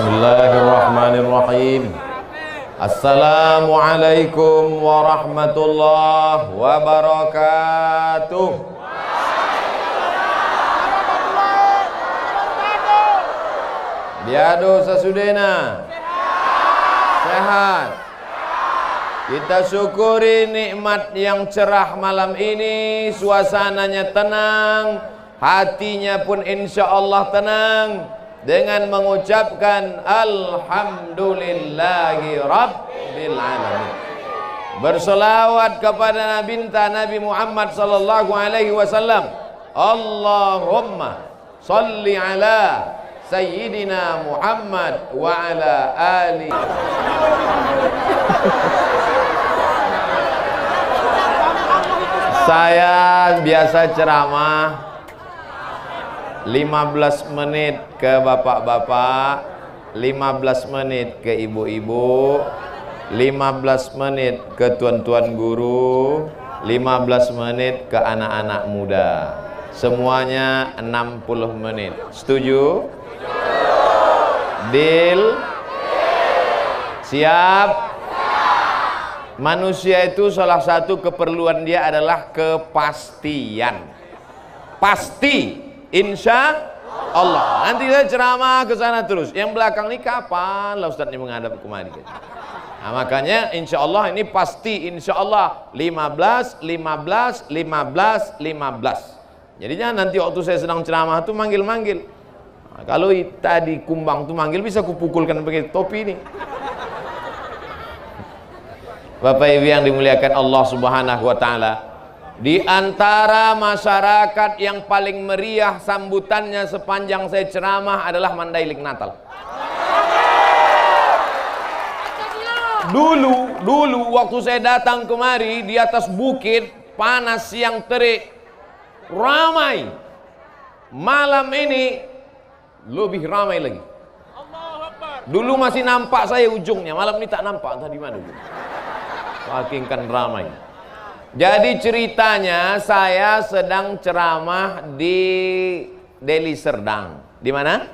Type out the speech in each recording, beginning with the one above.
Bismillahirrahmanirrahim. Assalamualaikum warahmatullahi wabarakatuh. Biado sasudena. Sehat. Kita syukuri nikmat yang cerah malam ini. Suasananya tenang, hatinya pun insya Allah tenang, dengan mengucapkan Alhamdulillahi Rabbil Alamin. Berselawat kepada Nabi Muhammad sallallahu alaihi wasallam. Allahumma salli ala Sayyidina Muhammad wa ala ali. Saya biasa ceramah 15 menit ke bapak-bapak, 15 menit ke ibu-ibu, 15 menit ke tuan-tuan guru, 15 menit ke anak-anak muda. Semuanya 60 menit. Setuju? Deal? Siap? Manusia itu salah satu keperluan dia adalah kepastian. Pasti, insya Allah. Nanti saya ceramah ke sana terus. Yang belakang ini kapan lah Ustaz ini menghadap kemari? Nah, makanya insya Allah ini pasti, insya Allah 15, 15, 15, 15. Jadinya nanti waktu saya sedang ceramah tuh manggil-manggil. Nah, kalau tadi kumbang tuh manggil, bisa kupukulkan pakai topi ini. Bapak Ibu yang dimuliakan Allah Subhanahu wa taala, di antara masyarakat yang paling meriah sambutannya sepanjang saya ceramah adalah Mandailing Natal. Dulu waktu saya datang kemari di atas bukit, panas siang terik, ramai. Malam ini lebih ramai lagi. Dulu masih nampak saya ujungnya, malam ini tak nampak entah di mana. Saking kan ramai. Jadi ceritanya saya sedang ceramah di Deli Serdang. Di mana?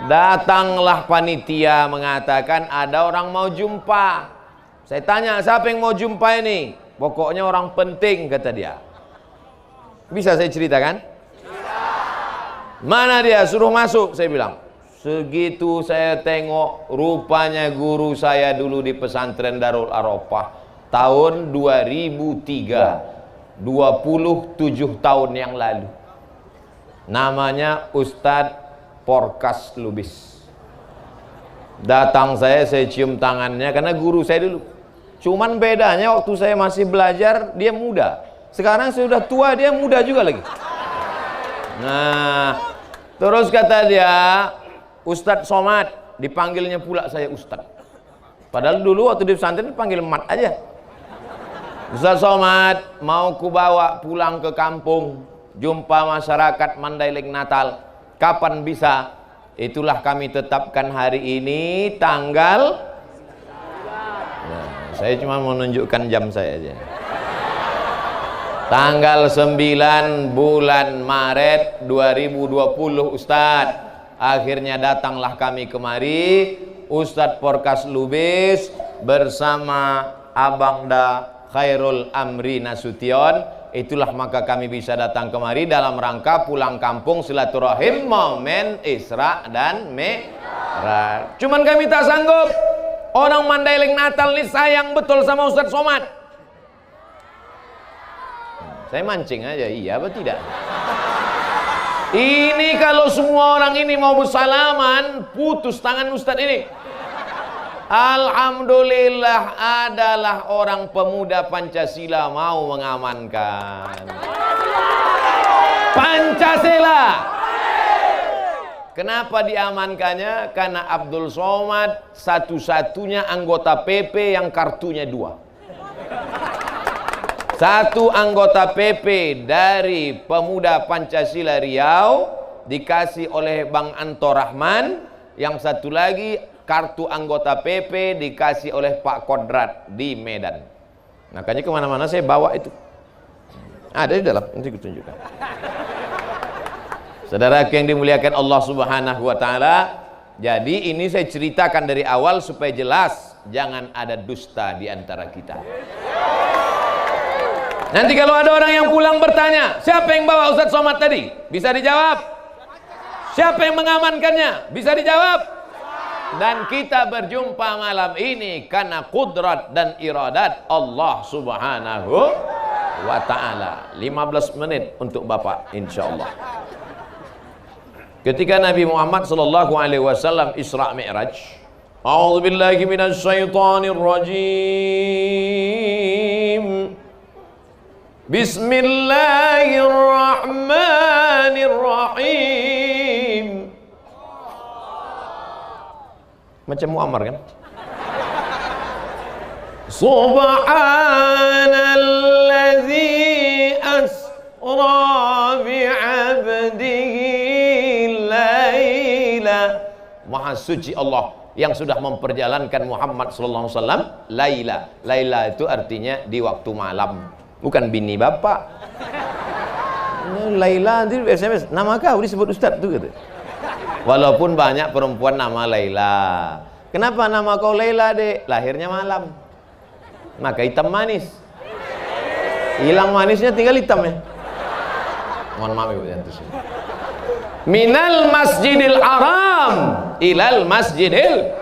Datanglah panitia mengatakan ada orang mau jumpa. Saya tanya, siapa yang mau jumpa ini? Pokoknya orang penting, kata dia. Bisa saya ceritakan? Mana dia? Suruh masuk, saya bilang. Segitu saya tengok, rupanya guru saya dulu di pesantren Darul Arafah tahun 2003, 27 tahun yang lalu. Namanya Ustadz Porkas Lubis. Datang saya cium tangannya karena guru saya dulu. Cuman bedanya waktu saya masih belajar dia muda. Sekarang saya sudah tua, dia muda juga lagi. Nah, terus kata dia, Ustadz Somad, dipanggilnya pula saya Ustadz. Padahal dulu waktu di pesantren panggil Mat aja. Ustadz Somad, mau ku bawa pulang ke kampung, jumpa masyarakat Mandailing Natal. Kapan bisa? Itulah kami tetapkan hari ini tanggal. Nah, saya cuma mau menunjukkan jam saya aja. Tanggal 9 bulan Maret 2020 Ustadz. Akhirnya datanglah kami kemari, Ustadz Porkas Lubis bersama Abangda Khairul Amri Nasution. Itulah maka kami bisa datang kemari dalam rangka pulang kampung silaturahim momen Isra dan Mi'raj. Cuman kami tak sanggup. Orang Mandailing Natal ini sayang betul sama Ustadz Somad. Saya mancing aja, iya apa tidak? Ini kalau semua orang ini mau bersalaman, putus tangan Ustadz ini. Alhamdulillah adalah orang pemuda Pancasila mau mengamankan Pancasila. Kenapa diamankannya? Karena Abdul Somad satu-satunya anggota PP yang kartunya 2. Satu anggota PP dari Pemuda Pancasila Riau dikasih oleh Bang Anto Rahman, yang satu lagi kartu anggota PP dikasih oleh Pak Kodrat di Medan. Makanya kemana-mana saya bawa itu. Ada di dalam, nanti aku tunjukkan. Saudara yang dimuliakan Allah Subhanahu wa taala, Jadi ini saya ceritakan dari awal supaya jelas, jangan ada dusta di antara kita. Nanti kalau ada orang yang pulang bertanya, siapa yang bawa Ustadz Somad tadi? Bisa dijawab. Siapa yang mengamankannya? Bisa dijawab. Dan kita berjumpa malam ini karena kudrat dan iradat Allah Subhanahu wa ta'ala. 15 menit untuk Bapak insyaallah. Ketika Nabi Muhammad sallallahu alaihi wasallam Isra Mi'raj, a'udzubillahi minasyaitonir rajim. Bismillahirrahmanirrahim. Macam Muammar kan? Subhanalladzi asra bi'abdihi laila. Maha suci Allah yang sudah memperjalankan Muhammad sallallahu alaihi wasallam laila. Laila itu artinya di waktu malam, bukan bini bapak. Laila itu SMS, nama kau disebut Ustadz tuh gitu. Walaupun banyak perempuan nama Laila. Kenapa nama kau Laila, Dek? Lahirnya malam, maka hitam manis. Hilang manisnya, tinggal hitamnya. Mohon maaf Ibu ya. Minal masjidil haram ilal masjidil.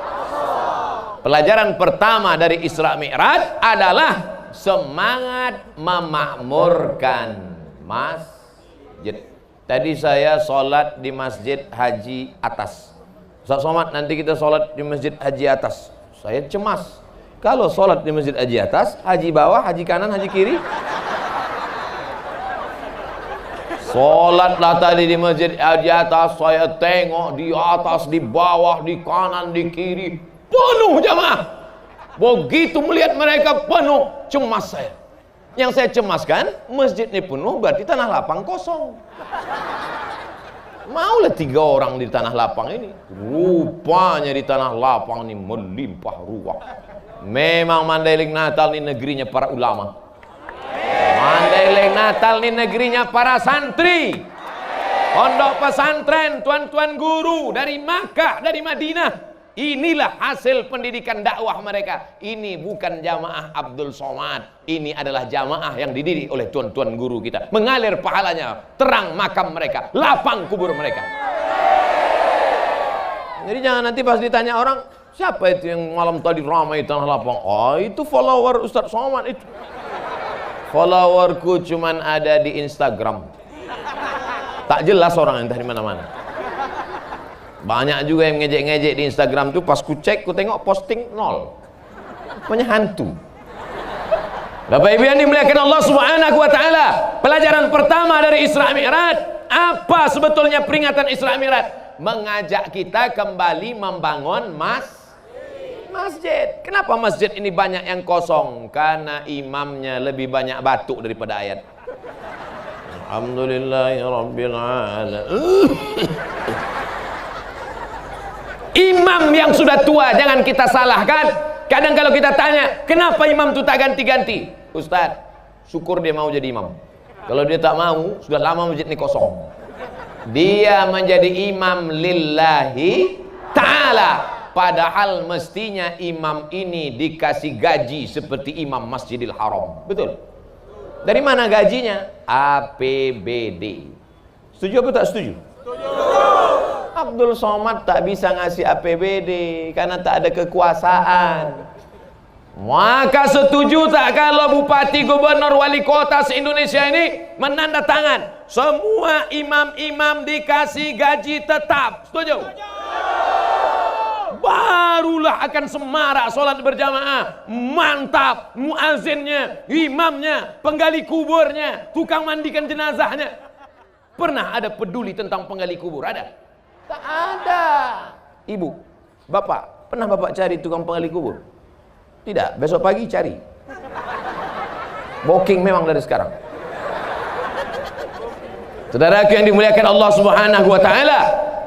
Pelajaran pertama dari Isra Mi'raj adalah semangat memakmurkan masjid. Tadi saya sholat di Masjid Haji Atas. Ustaz Somad, nanti kita sholat di Masjid Haji Atas. Saya cemas. Kalau sholat di Masjid Haji Atas, haji bawah, haji kanan, haji kiri. Sholatlah tadi di Masjid Haji Atas, saya tengok di atas, di bawah, di kanan, di kiri, penuh jamaah. Begitu melihat mereka penuh, cemas saya. Yang saya cemaskan, masjid ini penuh berarti tanah lapang kosong. Maulah 3 orang di tanah lapang ini. Rupanya di tanah lapang ini melimpah ruah. Memang Mandailing Natal ini negerinya para ulama. Mandailing Natal ini negerinya para santri. Pondok pesantren, tuan-tuan guru dari Makkah, dari Madinah. Inilah hasil pendidikan dakwah mereka. Ini bukan jamaah Abdul Somad. Ini adalah jamaah yang dididik oleh tuan-tuan guru kita. Mengalir pahalanya, terang makam mereka, lapang kubur mereka. Jadi jangan nanti pas ditanya orang, siapa itu yang malam tadi ramai tanah lapang? Oh, itu follower Ustadz Somad itu. Followerku cuman ada di Instagram. Tak jelas orang entah di mana-mana. Banyak juga yang ngejek-ngejek di Instagram tuh, pas ku cek, ku tengok posting 0. Punya hantu. Bapak Ibu yang dimuliakan Allah Subhanahu wa taala, pelajaran pertama dari Isra Mi'raj, apa sebetulnya peringatan Isra Mi'raj? Mengajak kita kembali membangun masjid. Kenapa masjid ini banyak yang kosong? Karena imamnya lebih banyak batuk daripada ayat. Alhamdulillahirabbil alamin. Imam yang sudah tua jangan kita salahkan. Kadang kalau kita tanya, kenapa imam itu tak ganti-ganti? Ustaz, syukur dia mau jadi imam. Kalau dia tak mau, sudah lama masjid ini kosong. Dia menjadi imam lillahi ta'ala. Padahal mestinya imam ini dikasih gaji seperti imam Masjidil Haram. Betul? Dari mana gajinya? APBD. Setuju apa tak setuju? Abdul Somad tak bisa ngasih APBD karena tak ada kekuasaan. Maka setuju tak kalau bupati, gubernur, wali kota se-Indonesia ini menandatangan semua imam-imam dikasih gaji tetap? Setuju? Barulah akan semarak sholat berjamaah. Mantap, muazzinnya, imamnya, penggali kuburnya, tukang mandikan jenazahnya. Pernah ada peduli tentang penggali kubur? Ada? Tak ada. Ibu, bapak, pernah bapak cari tukang penggali kubur? Tidak, besok pagi cari. Booking memang dari sekarang. Saudaraku yang dimuliakan Allah Subhanahu wa taala,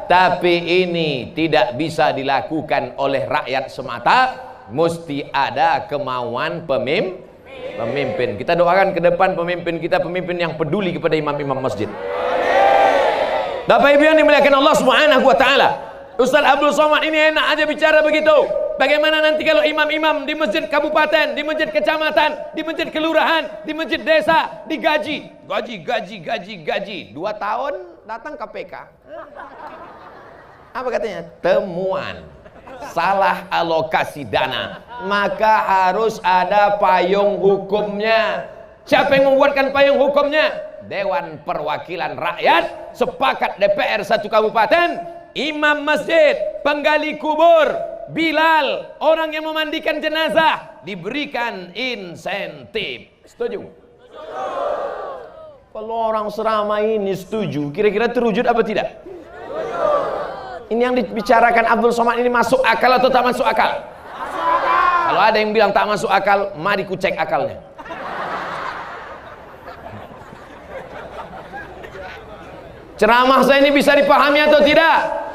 tapi ini tidak bisa dilakukan oleh rakyat semata, mesti ada kemauan pemimpin. Kita doakan ke depan pemimpin kita, pemimpin yang peduli kepada imam-imam masjid. Bapak Ibu yang dimuliakan Allah Subhanahu wa taala, Ustaz Abdul Somad ini enak aja bicara begitu. Bagaimana nanti kalau imam-imam di masjid kabupaten, di masjid kecamatan, di masjid kelurahan, di masjid desa digaji, gaji 2 tahun datang KPK. Apa katanya? Temuan salah alokasi dana, maka harus ada payung hukumnya. Siapa yang membuatkan payung hukumnya? Dewan Perwakilan Rakyat, sepakat DPR satu kabupaten, imam masjid, penggali kubur, Bilal, orang yang memandikan jenazah diberikan insentif. Setuju? Kalau orang seramai ini setuju, kira-kira terwujud apa tidak? Ini yang dibicarakan Abdul Somad ini masuk akal atau tak masuk akal? Kalau ada yang bilang tak masuk akal, mari ku cek akalnya. Ceramah saya ini bisa dipahami atau tidak?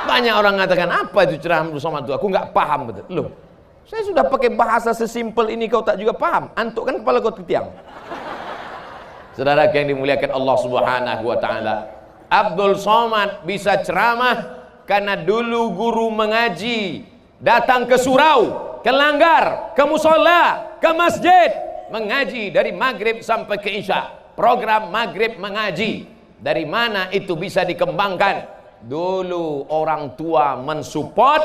Banyak orang mengatakan, apa itu ceramah Abdul Somad itu? Aku nggak paham betul. Loh, saya sudah pakai bahasa sesimpel ini kau tak juga paham. Antuk kan kepala kau ketiang. Saudara yang dimuliakan Allah Subhanahu wa taala, Abdul Somad bisa ceramah karena dulu guru mengaji datang ke surau, ke langgar, ke musola, ke masjid, mengaji dari maghrib sampai ke isya. Program maghrib mengaji. Dari mana itu bisa dikembangkan? Dulu orang tua mensupport,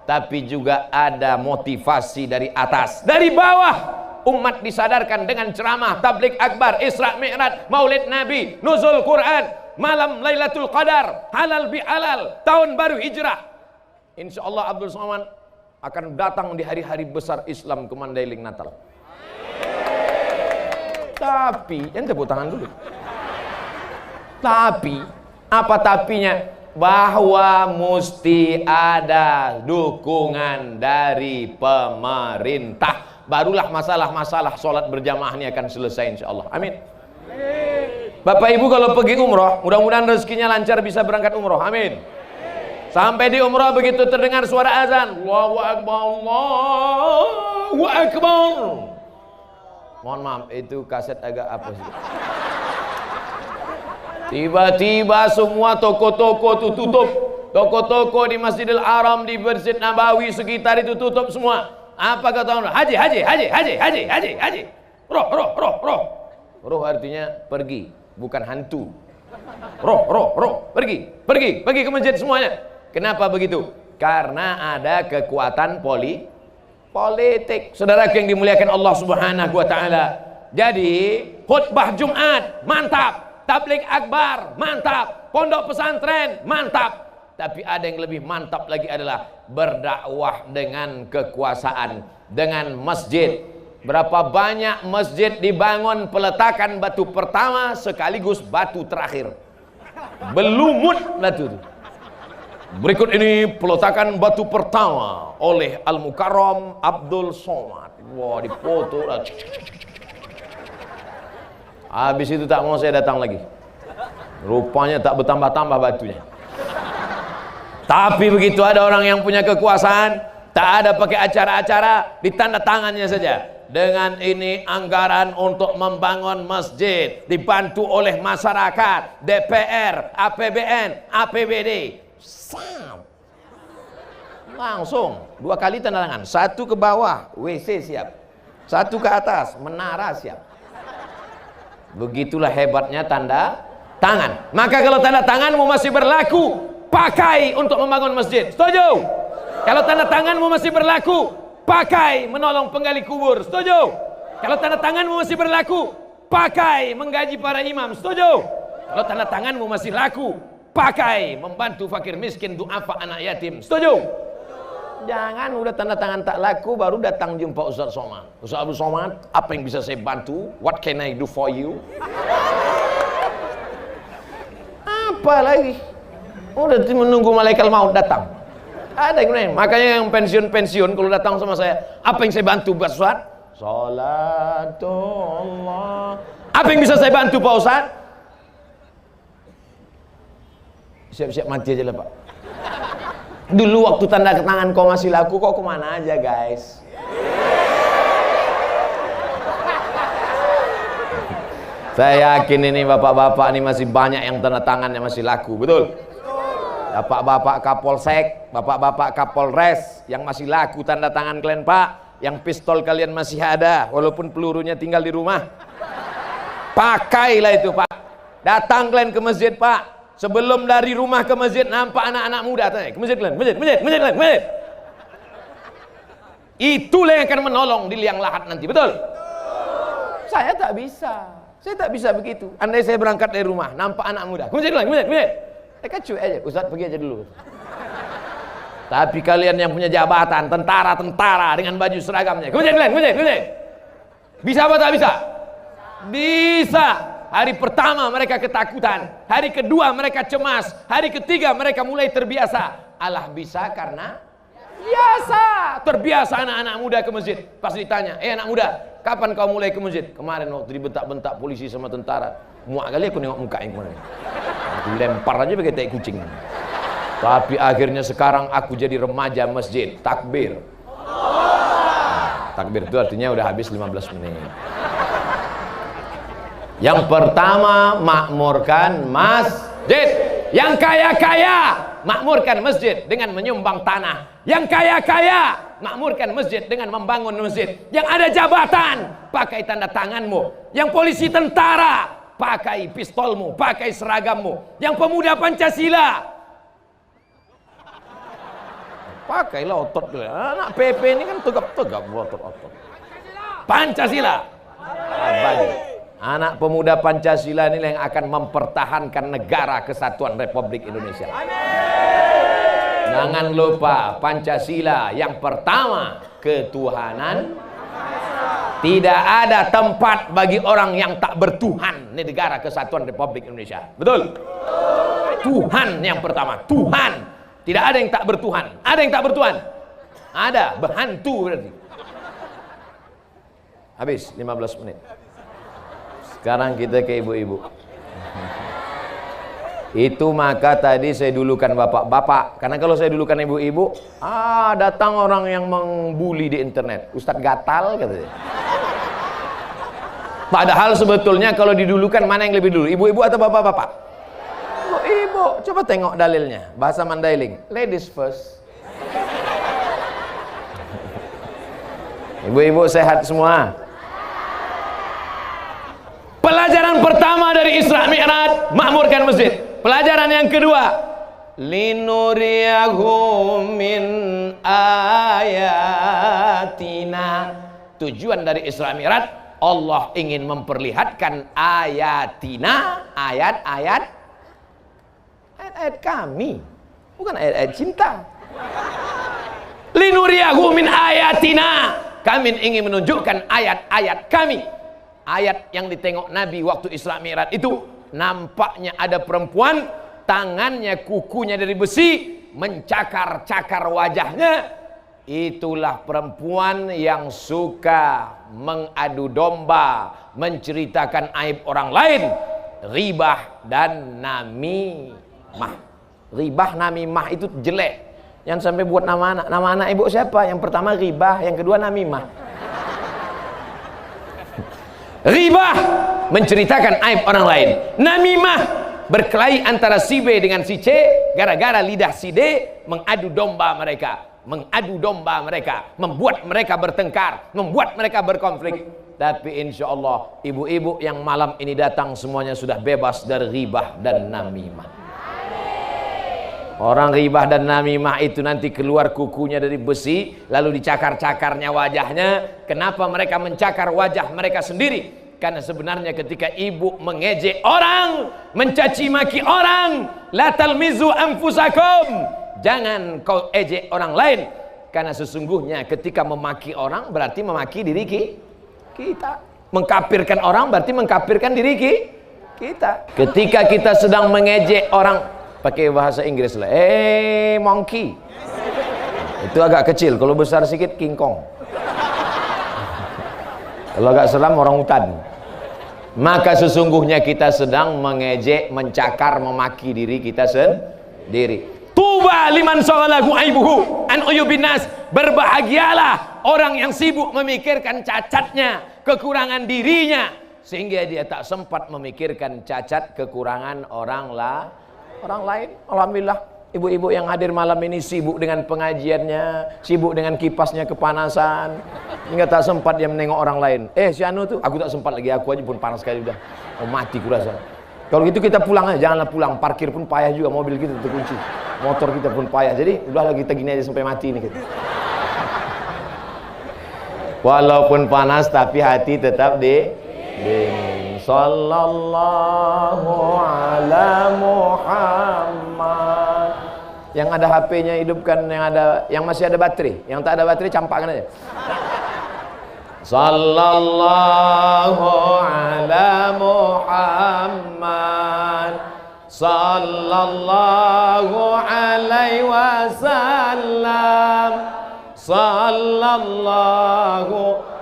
tapi juga ada motivasi dari atas, dari bawah. Umat disadarkan dengan ceramah, tabligh akbar, Isra Mi'raj, Maulid Nabi, nuzul Quran, malam Lailatul Qadar, halal bihalal, tahun baru hijrah. Insya Allah Abdul Somad akan datang di hari-hari besar Islam ke Mandailing Natal. Tapi, yang tepuk tangan dulu. Tapi, apa tapinya? Bahwa mesti ada dukungan dari pemerintah. Barulah masalah-masalah sholat berjamaah ini akan selesai insya Allah. Amin. Bapak Ibu kalau pergi umroh, mudah-mudahan rezekinya lancar bisa berangkat umroh. Amin. Sampai di umroh begitu terdengar suara azan, Allahu Akbar, Allahu Akbar. Mohon maaf, itu kaset agak apa sih? Tiba-tiba semua toko-toko itu tutup. Toko-toko di Masjidil Haram, di Masjid Nabawi sekitar itu tutup semua. Apa kata orang? Haji. Roh. Roh artinya pergi, bukan hantu. Roh. Pergi ke masjid semuanya. Kenapa begitu? Karena ada kekuatan politik. Saudara yang dimuliakan Allah Subhanahu wa taala. Jadi, khutbah Jumat mantap. Tabligh akbar, mantap. Pondok pesantren, mantap. Tapi ada yang lebih mantap lagi adalah berdakwah dengan kekuasaan, dengan masjid. Berapa banyak masjid dibangun peletakan batu pertama sekaligus batu terakhir. Belumut batu. Berikut ini peletakan batu pertama oleh Al-Mukarram Abdul Somad. Wah, dipoto. Habis itu tak mau saya datang lagi. Rupanya tak bertambah-tambah batunya. Tapi begitu ada orang yang punya kekuasaan, tak ada pakai acara-acara, ditanda tangannya saja. Dengan ini anggaran untuk membangun masjid dibantu oleh masyarakat, DPR, APBN, APBD. Langsung 2 kali tanda tangan. 1 ke bawah, WC siap. 1 ke atas, menara siap. Begitulah hebatnya tanda tangan. Maka kalau tanda tanganmu masih berlaku, pakai untuk membangun masjid. Setuju? Kalau tanda tanganmu masih berlaku, pakai menolong penggali kubur. Setuju? Kalau tanda tanganmu masih berlaku, pakai menggaji para imam. Setuju? Kalau tanda tanganmu masih laku, pakai membantu fakir miskin, duafa, anak yatim. Setuju? Jangan udah tanda tangan tak laku baru datang jumpa Ustaz Somad. Ustaz Abdul Somad, apa yang bisa saya bantu? What can I do for you? Apa lagi? Udah menunggu malaikat maut datang. Ada yang lain. Makanya yang pensiun kalau datang sama saya, apa yang saya bantu Pak Ustaz? Salatullah. Apa yang bisa saya bantu Pak Ustaz? Siap-siap mati aja lah Pak. Dulu waktu tanda tangan kau masih laku, kok kemana aja guys? Saya yakin ini bapak-bapak ini masih banyak yang tanda tangannya masih laku, betul? Bapak-bapak Kapolsek, bapak-bapak Kapolres yang masih laku tanda tangan kalian Pak, yang pistol kalian masih ada walaupun pelurunya tinggal di rumah, pakailah itu Pak. Datang kalian ke masjid Pak, sebelum dari rumah ke masjid nampak anak-anak muda tanya, ke masjid kalian, masjid. Itulah yang akan menolong di liang lahat nanti, betul? Saya tak bisa begitu. Andai saya berangkat dari rumah nampak anak muda, ke masjid kalian, masjid. Cuy aja, Ustaz pergi aja dulu. Tapi kalian yang punya jabatan, tentara dengan baju seragamnya, ke masjid. Bisa apa tak bisa? Bisa. Hari pertama mereka ketakutan, hari kedua mereka cemas, hari ketiga mereka mulai terbiasa. Allah bisa karena biasa. Terbiasa anak-anak muda ke masjid. Pas ditanya, anak muda, kapan kau mulai ke masjid? Kemarin waktu dibentak-bentak polisi sama tentara. Muak kali aku nengok muka yang kemarin. Aku lempar aja pakai tai kucing. Tapi akhirnya sekarang aku jadi remaja masjid. Takbir. Takbir itu artinya udah habis 15 menit. Yang pertama, makmurkan masjid. Yang kaya-kaya, makmurkan masjid dengan menyumbang tanah. Yang kaya-kaya, makmurkan masjid dengan membangun masjid. Yang ada jabatan, pakai tanda tanganmu. Yang polisi tentara, pakai pistolmu, pakai seragammu. Yang pemuda Pancasila, pakailah otot. Anak PP ini kan tegap-tegap otot-otot. Pancasila. Anak pemuda Pancasila ini yang akan mempertahankan negara kesatuan Republik Indonesia. Jangan lupa Pancasila yang pertama, ketuhanan. Tidak ada tempat bagi orang yang tak bertuhan di negara kesatuan Republik Indonesia. Betul? Tuhan yang pertama, Tuhan. Tidak ada yang tak bertuhan. Ada yang tak bertuhan? Ada, berhantu berarti. Habis 15 menit. Sekarang kita ke ibu-ibu. Itu maka tadi saya dulukan bapak-bapak. Karena kalau saya dulukan ibu-ibu, datang orang yang membuli di internet. Ustadz gatal katanya. Padahal sebetulnya kalau didulukan mana yang lebih dulu? Ibu-ibu atau bapak-bapak? Ibu. Coba tengok dalilnya. Bahasa Mandailing. Ladies first. Ibu-ibu sehat semua? Pelajaran pertama dari Isra Mi'raj, makmurkan masjid. Pelajaran yang kedua, linuriyahum min ayatina. Tujuan dari Isra Mi'raj, Allah ingin memperlihatkan ayatina, ayat-ayat kami, bukan ayat-ayat cinta. Linuriyahum min ayatina, kami ingin menunjukkan ayat-ayat kami. Ayat yang ditengok Nabi waktu Isra Mi'raj itu, nampaknya ada perempuan, tangannya kukunya dari besi, mencakar-cakar wajahnya. Itulah perempuan yang suka mengadu domba, menceritakan aib orang lain, ribah dan namimah. Ribah namimah itu jelek. Yang sampai buat nama anak. Nama anak ibu siapa? Yang pertama ribah, yang kedua namimah. Ribah, menceritakan aib orang lain. Namimah, berkelahi antara si B dengan si C, gara-gara lidah si D mengadu domba mereka, membuat mereka bertengkar, membuat mereka berkonflik. Tapi insya Allah ibu-ibu yang malam ini datang semuanya sudah bebas dari ribah dan namimah. Orang ribah dan namimah itu nanti keluar kukunya dari besi, lalu dicakar-cakarnya wajahnya. Kenapa mereka mencakar wajah mereka sendiri? Karena sebenarnya ketika ibu mengejek orang, mencaci maki orang, la talmizu anfusakum, jangan kau ejek orang lain. Karena sesungguhnya ketika memaki orang berarti memaki diri kita. Mengkafirkan orang berarti mengkafirkan diri kita. Ketika kita sedang mengejek orang, pakai bahasa Inggris lah, monkey. Itu agak kecil, kalau besar sedikit King Kong. Kalau agak seram orang hutan. Maka sesungguhnya kita sedang mengejek, mencakar, memaki diri kita sendiri. Tuba liman shaghalahu aibuhu an uyubin nas. Berbahagialah orang yang sibuk memikirkan cacatnya, kekurangan dirinya, sehingga dia tak sempat memikirkan cacat kekurangan orang lain. Alhamdulillah Ibu-ibu yang hadir malam ini sibuk dengan pengajiannya, sibuk dengan kipasnya kepanasan, hingga tak sempat dia menengok orang lain. Si anu tuh, aku tak sempat lagi, aku aja pun panas sekali udah. Oh mati kurasa. Kalau gitu kita pulang aja, janganlah pulang. Parkir pun payah juga, mobil kita terkunci. Motor kita pun payah. Jadi udahlah kita gini aja sampai mati ini kita. Walaupun panas tapi hati tetap dingin. Sallallahu ala Muhammad. Yang ada HP-nya hidupkan, yang masih ada baterai. Yang tak ada baterai campakkan aja. Sallallahu ala Muhammad. Sallallahu alaihi wasallam. Sallallahu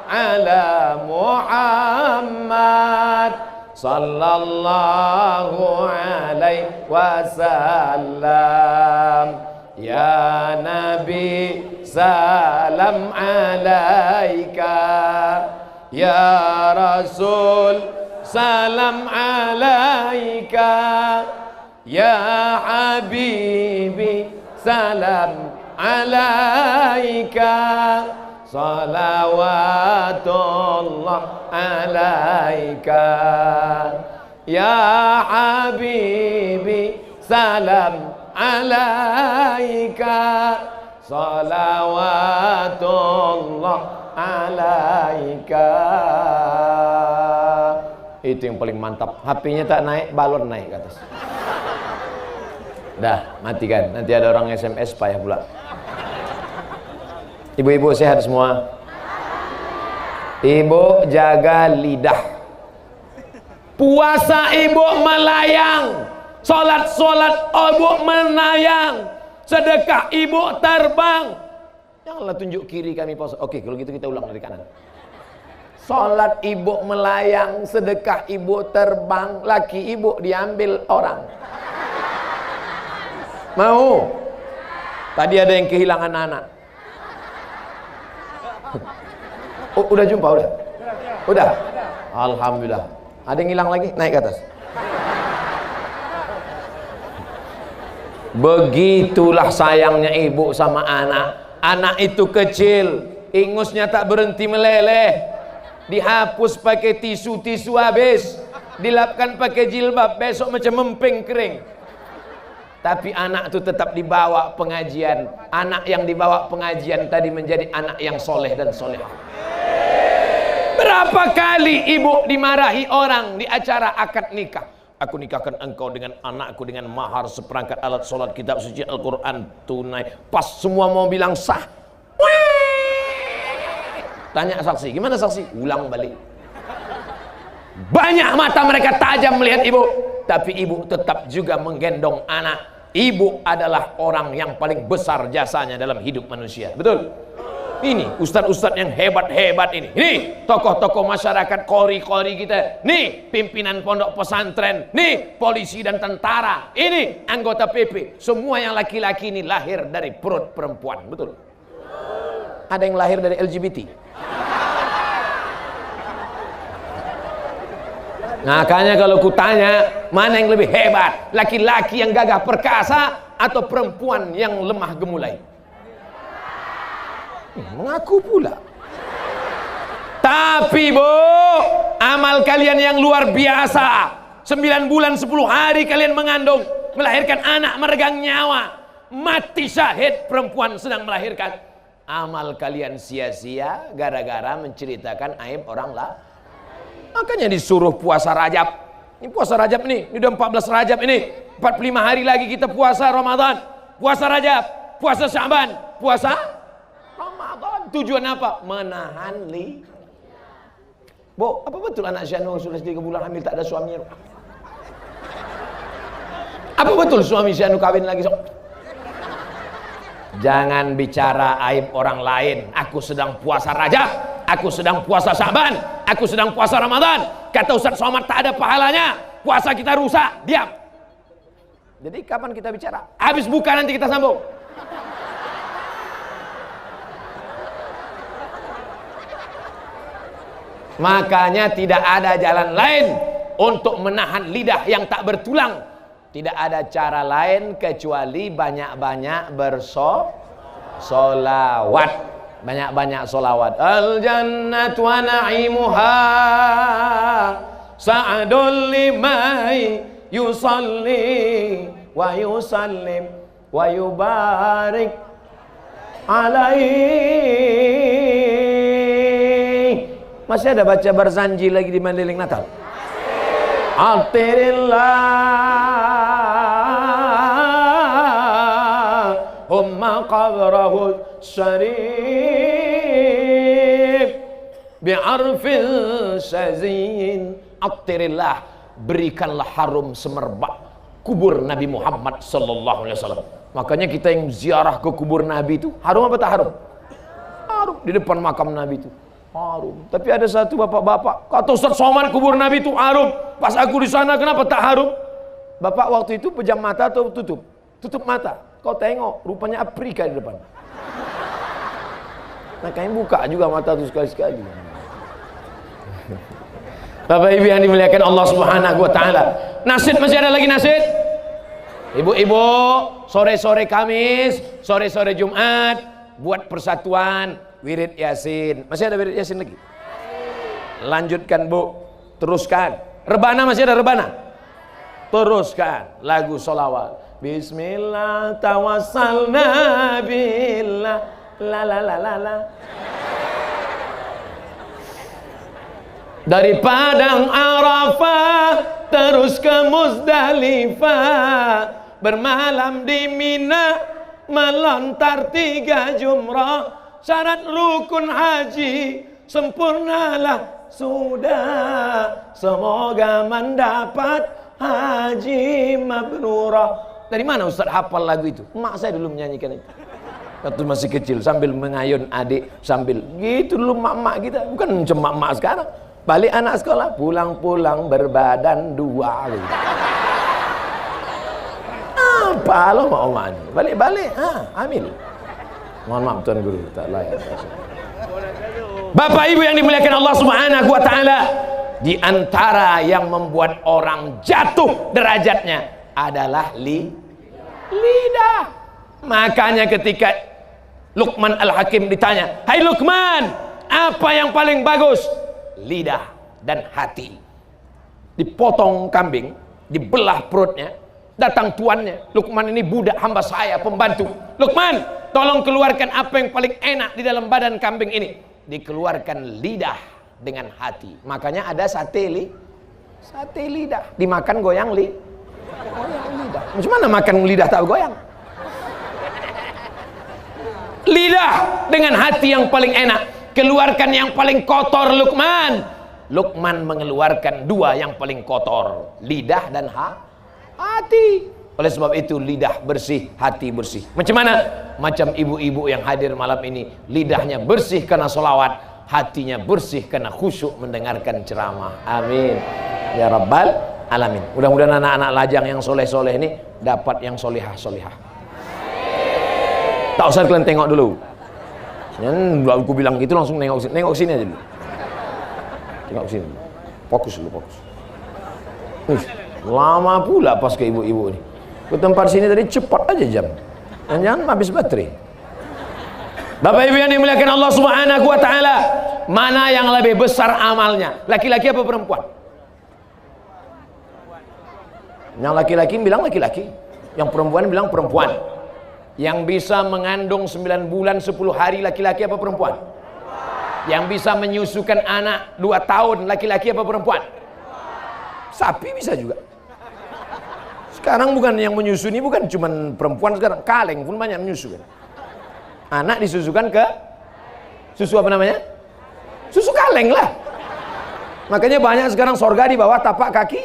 ala Muhammad. Sallallahu alaihi wasallam. Ya Nabi salam alaika. Ya Rasul salam alaika. Ya Habibi salam alaika. Salawatullah alaika. Ya Habibi salam alaika. Salawatullah alaika. Itu yang paling mantap. HP-nya tak naik, balon naik ke atas. Dah, matikan. Nanti ada orang SMS payah pula. Ibu-ibu sehat semua? Ibu jaga lidah. Puasa ibu melayang. Solat ibu menayang. Sedekah ibu terbang. Janganlah tunjuk kiri kami puasa. Oke, kalau gitu kita ulang dari kanan. Solat ibu melayang, sedekah ibu terbang, laki ibu diambil orang. Mau? Tadi ada yang kehilangan anak. Oh, udah jumpa udah? Udah? Alhamdulillah. Ada yang hilang lagi? Naik ke atas. Begitulah sayangnya ibu sama anak. Anak itu kecil, ingusnya tak berhenti meleleh. Dihapus pakai tisu habis. Dilapkan pakai jilbab, besok macam memping kering. Tapi anak itu tetap dibawa pengajian. Anak yang dibawa pengajian tadi menjadi anak yang soleh dan solehah. Berapa kali ibu dimarahi orang di acara akad nikah? Aku nikahkan engkau dengan anakku dengan mahar seperangkat alat sholat, kitab suci Al-Quran tunai. Pas semua mau bilang sah, tanya saksi, gimana saksi? Ulang balik. Banyak mata mereka tajam melihat ibu, tapi ibu tetap juga menggendong anak. Ibu adalah orang yang paling besar jasanya dalam hidup manusia. Betul? Ini ustadz-ustadz yang hebat-hebat ini. Nih tokoh-tokoh masyarakat, kori-kori kita. Nih pimpinan pondok pesantren. Nih polisi dan tentara. Ini anggota PP. Semua yang laki-laki ini lahir dari perut perempuan. Betul? Ada yang lahir dari LGBT. Makanya kalau kutanya, mana yang lebih hebat? Laki-laki yang gagah perkasa atau perempuan yang lemah gemulai? Mengaku pula. Tapi bu, amal kalian yang luar biasa. 9 bulan 10 hari kalian mengandung, melahirkan anak meregang nyawa. Mati syahid perempuan sedang melahirkan. Amal kalian sia-sia gara-gara menceritakan aib orang lah. Makanya disuruh puasa Rajab. Ini puasa Rajab ini udah 14 Rajab ini. 45 hari lagi kita puasa Ramadan. Puasa Rajab, puasa Syaban, puasa Ramadan. Tujuan apa? Menahan Bu, apa betul anak Syanu sudah 3 bulan hamil tak ada suaminya? Apa betul suami Syanu kawin lagi? Jangan bicara aib orang lain. Aku sedang puasa Rajab, aku sedang puasa Syaban, aku sedang puasa Ramadan. Kata Ustaz Somad tak ada pahalanya, puasa kita rusak. Diam. Jadi kapan kita bicara? Habis buka nanti kita sambung. Makanya tidak ada jalan lain untuk menahan lidah yang tak bertulang. Tidak ada cara lain kecuali banyak-banyak bersolawat. Banyak-banyak solawat. Al jannatu wa na'imuha sa'adul limai yusalli wa yusallim wa yubarik alaihi. Masih ada baca Barzanji lagi di Mandailing Natal? Allahumma qabrahu syarif bi'arfil syazin. Attirillah, berikanlah harum semerbak kubur Nabi Muhammad sallallahu alaihi wasallam. Makanya kita yang ziarah ke kubur Nabi itu harum apa tak harum? Harum. Di depan makam Nabi itu harum. Tapi ada satu bapak-bapak kata Ustaz Somad kubur Nabi itu harum. Pas aku di sana kenapa tak harum? Bapak waktu itu pejam mata atau tutup? Tutup mata. Kau tengok rupanya Afrika di depan. Nah kayaknya buka juga mata itu sekali-sekali. Bapak Ibu yang dimuliakan Allah Subhanahu wa taala. Nasid masih ada lagi nasid? Ibu-ibu, sore-sore Kamis, sore-sore Jumat buat persatuan wirid Yasin. Masih ada wirid Yasin lagi? Lanjutkan Bu, teruskan. Rebana masih ada rebana? Teruskan lagu solawat. Bismillah tawassalna billah la la la la la. Dari Padang Arafah terus ke Muzdalifah, bermalam di Mina, melontar 3 jumrah. Syarat rukun haji sempurnalah sudah, semoga mendapat haji mabrurah. Dari mana Ustaz hafal lagu itu? Mak saya dulu menyanyikan itu waktu masih kecil, sambil mengayun adik, sambil gitu dulu mak-mak kita. Bukan macam mak-mak sekarang. Balik anak sekolah, pulang-pulang berbadan 2 gitu. Apa lo mau mak ini? Balik-balik, ambil. Mohon maaf Tuan Guru, tak layak. Bapak Ibu yang dimuliakan Allah Subhanahu wa taala, di antara yang membuat orang jatuh derajatnya adalah lidah. Makanya ketika Luqman Al-Hakim ditanya, "Hai Luqman, apa yang paling bagus?" Lidah dan hati. Dipotong kambing, dibelah perutnya, datang tuannya, Luqman ini budak hamba saya, pembantu. Luqman, tolong keluarkan apa yang paling enak di dalam badan kambing ini. Dikeluarkan lidah dengan hati. Makanya ada sate lidah. Dimakan goyang lidah. Macam mana makan lidah tak goyang? Lidah dengan hati yang paling enak. Keluarkan yang paling kotor Luqman. Luqman mengeluarkan 2 yang paling kotor, lidah dan hati. Oleh sebab itu lidah bersih, hati bersih. Macam mana? Macam ibu-ibu yang hadir malam ini, lidahnya bersih karena solawat, hatinya bersih karena khusyuk mendengarkan ceramah. Amin ya rabbal alamin. Mudah-mudahan anak-anak lajang yang soleh-soleh ini dapat yang solihah-solihah. Tak usah kalian tengok dulu. Aku bilang gitu langsung nengok sini aja dulu. Tengok sini. Fokus dulu, fokus. Lama pula pas ke ibu-ibu ini. Ke tempat sini tadi cepat aja jam. Jangan habis baterai. Bapak Ibu yang dimuliakan Allah Subhanahu wa taala, mana yang lebih besar amalnya? Laki-laki apa perempuan? Yang laki-laki bilang laki-laki, yang perempuan bilang perempuan. Yang bisa mengandung 9 bulan 10 hari laki-laki apa perempuan? Yang bisa menyusukan anak 2 tahun laki-laki apa perempuan? Sapi bisa juga. Sekarang bukan yang menyusui, bukan cuma perempuan sekarang, kaleng pun banyak menyusu kan. Anak disusukan ke susu apa namanya? Susu kaleng lah. Makanya banyak sekarang sorga di bawah tapak kaki.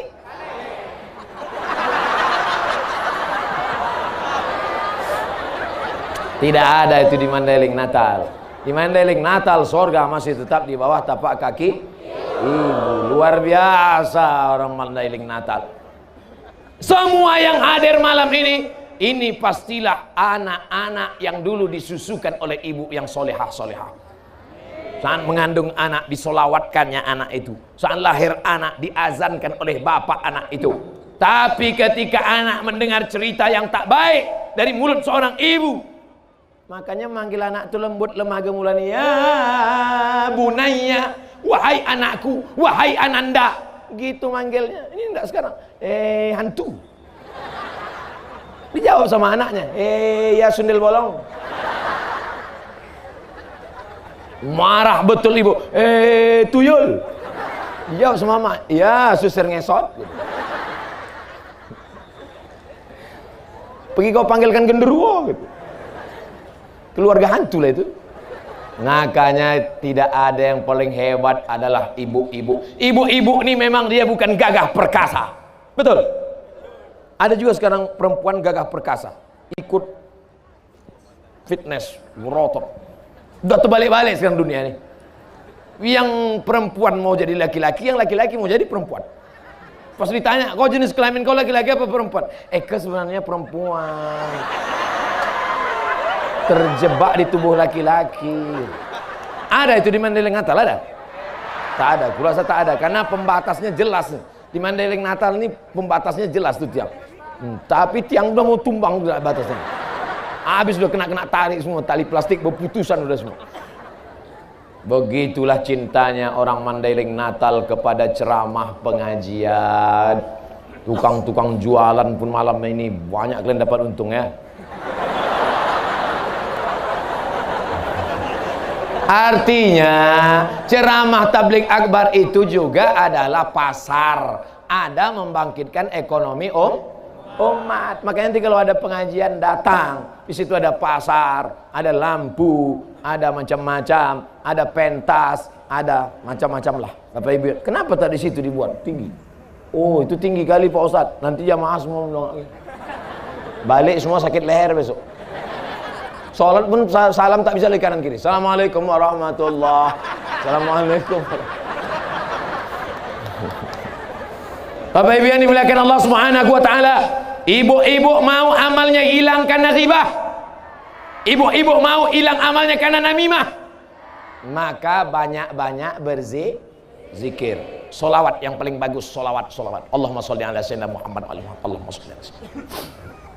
Tidak ada itu di Mandailing Natal. Di Mandailing Natal sorga masih tetap di bawah tapak kaki ibu. Luar biasa orang Mandailing Natal. Semua yang hadir malam ini pastilah anak-anak yang dulu disusukan oleh ibu yang solehah-solehah. Saat mengandung anak disolawatkannya anak itu. Saat lahir anak diazankan oleh bapak anak itu. Tapi ketika anak mendengar cerita yang tak baik dari mulut seorang ibu, makanya manggil anak itu lembut lemah gemulani, ya bunayya, wahai anakku, wahai ananda, gitu manggilnya. Ini enggak sekarang, hantu. Dijawab sama anaknya, ya sundel bolong. Marah betul ibu, tuyul. Dijawab sama mama, ya susir ngesot. Gitu. Pergi kau panggilkan genderuwo gitu. Keluarga hantu lah itu. Makanya tidak ada yang paling hebat adalah ibu-ibu. Ibu-ibu ini memang dia bukan gagah perkasa. Betul. Ada juga sekarang perempuan gagah perkasa, ikut fitness, merotot. Udah terbalik-balik sekarang dunia ini. Yang perempuan mau jadi laki-laki, yang laki-laki mau jadi perempuan. Pas ditanya, kau jenis kelamin kau laki-laki apa perempuan? Sebenarnya perempuan. Terjebak di tubuh laki-laki. Ada itu di Mandailing Natal, ada? Tak ada, kurasa tak ada, karena pembatasnya jelas. Di Mandailing Natal ini pembatasnya jelas tuh tiang. Tapi tiang udah mau tumbang udah batasnya. Habis udah kena tarik semua, tali plastik berputusan udah semua. Begitulah cintanya orang Mandailing Natal kepada ceramah pengajian. Tukang-tukang jualan pun malam ini banyak kalian dapat untung ya. Artinya ceramah tabligh akbar itu juga adalah pasar. Ada membangkitkan ekonomi umat. Makanya nanti kalau ada pengajian datang, di situ ada pasar, ada lampu, ada macam-macam, ada pentas, ada macam-macam lah. Bapak Ibu, kenapa tadi situ dibuat tinggi? Oh, itu tinggi kali Pak Ustadz. Nanti jamaah semua balik semua sakit leher besok. Salat pun salam tak bisa dari kanan kiri. Assalamualaikum warahmatullahi. Assalamualaikum. Bapak Ibu yang dimuliakan Allah Subhanahu wa taala, ibu-ibu mau amalnya hilang karena ghibah. Ibu-ibu mau hilang amalnya karena namimah. Maka banyak-banyak berzikir. Solawat yang paling bagus, solawat. Allahumma sholli ala sayyidina Muhammad wa ala Allahumma sholli ala sayyidina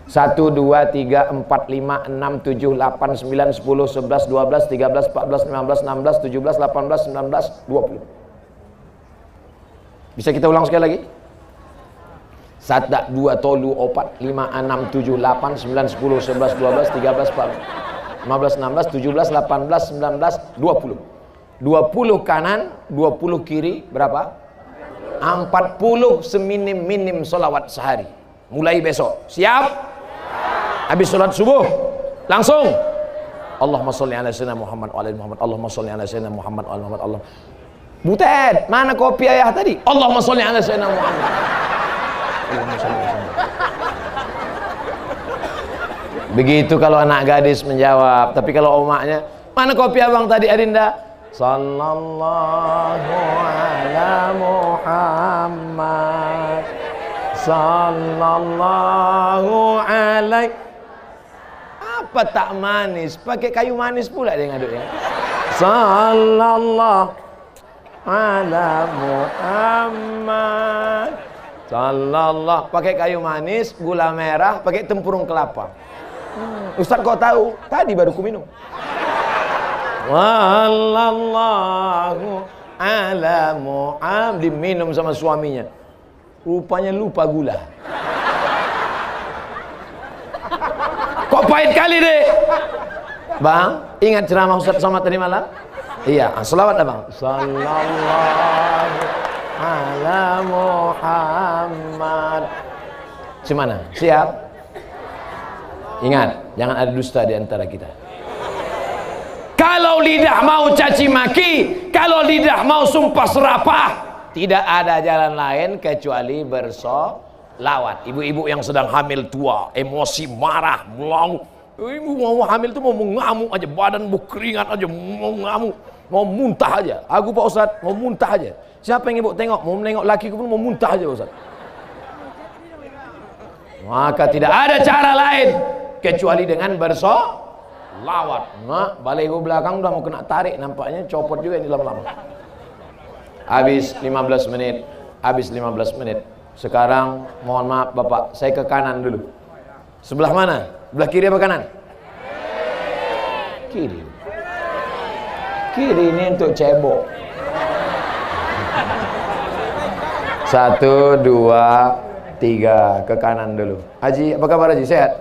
1, 2, 3, 4, 5, 6, 7, 8, 9, 10, 11, 12, 13, 14, 15, 16, 17, 18, 19, 20. Bisa kita ulang sekali lagi? 1, 2, 3, 4, 5, 6, 7, 8, 9, 10, 11, 12, 13, 14, 15, 16, 17, 18, 19, 20. 20 kanan, 20 kiri, berapa? 40 seminim-minim solawat sehari. Mulai besok. Siap? Habis sholat subuh langsung Allahumma sholli ala sayyidina Muhammad wa ala Muhammad. Allahumma sholli ala sayyidina Muhammad wa ala Muhammad. Allah. Butet, mana kopi ayah tadi? Allahumma sholli ala sayyidina Muhammad. Allahumma sholli ala sayyidina. Begitu kalau anak gadis menjawab, tapi kalau omaknya, mana kopi abang tadi Adinda? Sallallahu ala Muhammad. Sallallahu alaihi. Apa tak manis? Pakai kayu manis pula dia ngaduk ya. Sallallahu ala Muhammad. Sallallahu. Pakai kayu manis, gula merah, pakai tempurung kelapa. Ustaz kok tahu? Tadi baru ku minum. Wallallahu ala Muhammad. Diminum sama suaminya. Rupanya lupa gula. Kok pahit kali deh? Bang, ingat ceramah Ustaz Somad tadi malam? Iya, selawat abang. Sallallahu ala Muhammad. Gimana? Siap? Ingat, jangan ada dusta di antara kita. Kalau lidah mau caci maki, kalau lidah mau sumpah serapah, tidak ada jalan lain kecuali bersolawat. Ibu-ibu yang sedang hamil tua, emosi, marah, mau ibu mau hamil itu mau mengamuk aja, badan berkeringat aja, mau ngamuk, mau muntah aja. Aku Pak Ustadz mau muntah aja. Siapa yang ibu tengok? Mau menengok laki pun mau muntah aja Pak Ustadz. Maka tidak ada cara lain kecuali dengan bersolawat. Nah, balik ke belakang udah mau kena tarik, nampaknya copot juga ini lama-lama. Habis 15 menit, habis 15 menit. Sekarang mohon maaf Bapak, saya ke kanan dulu. Sebelah mana? Sebelah kiri apa kanan? Kiri. Kiri ini untuk cebok. 1, 2, 3 ke kanan dulu. Haji, apa kabar Haji? Sehat?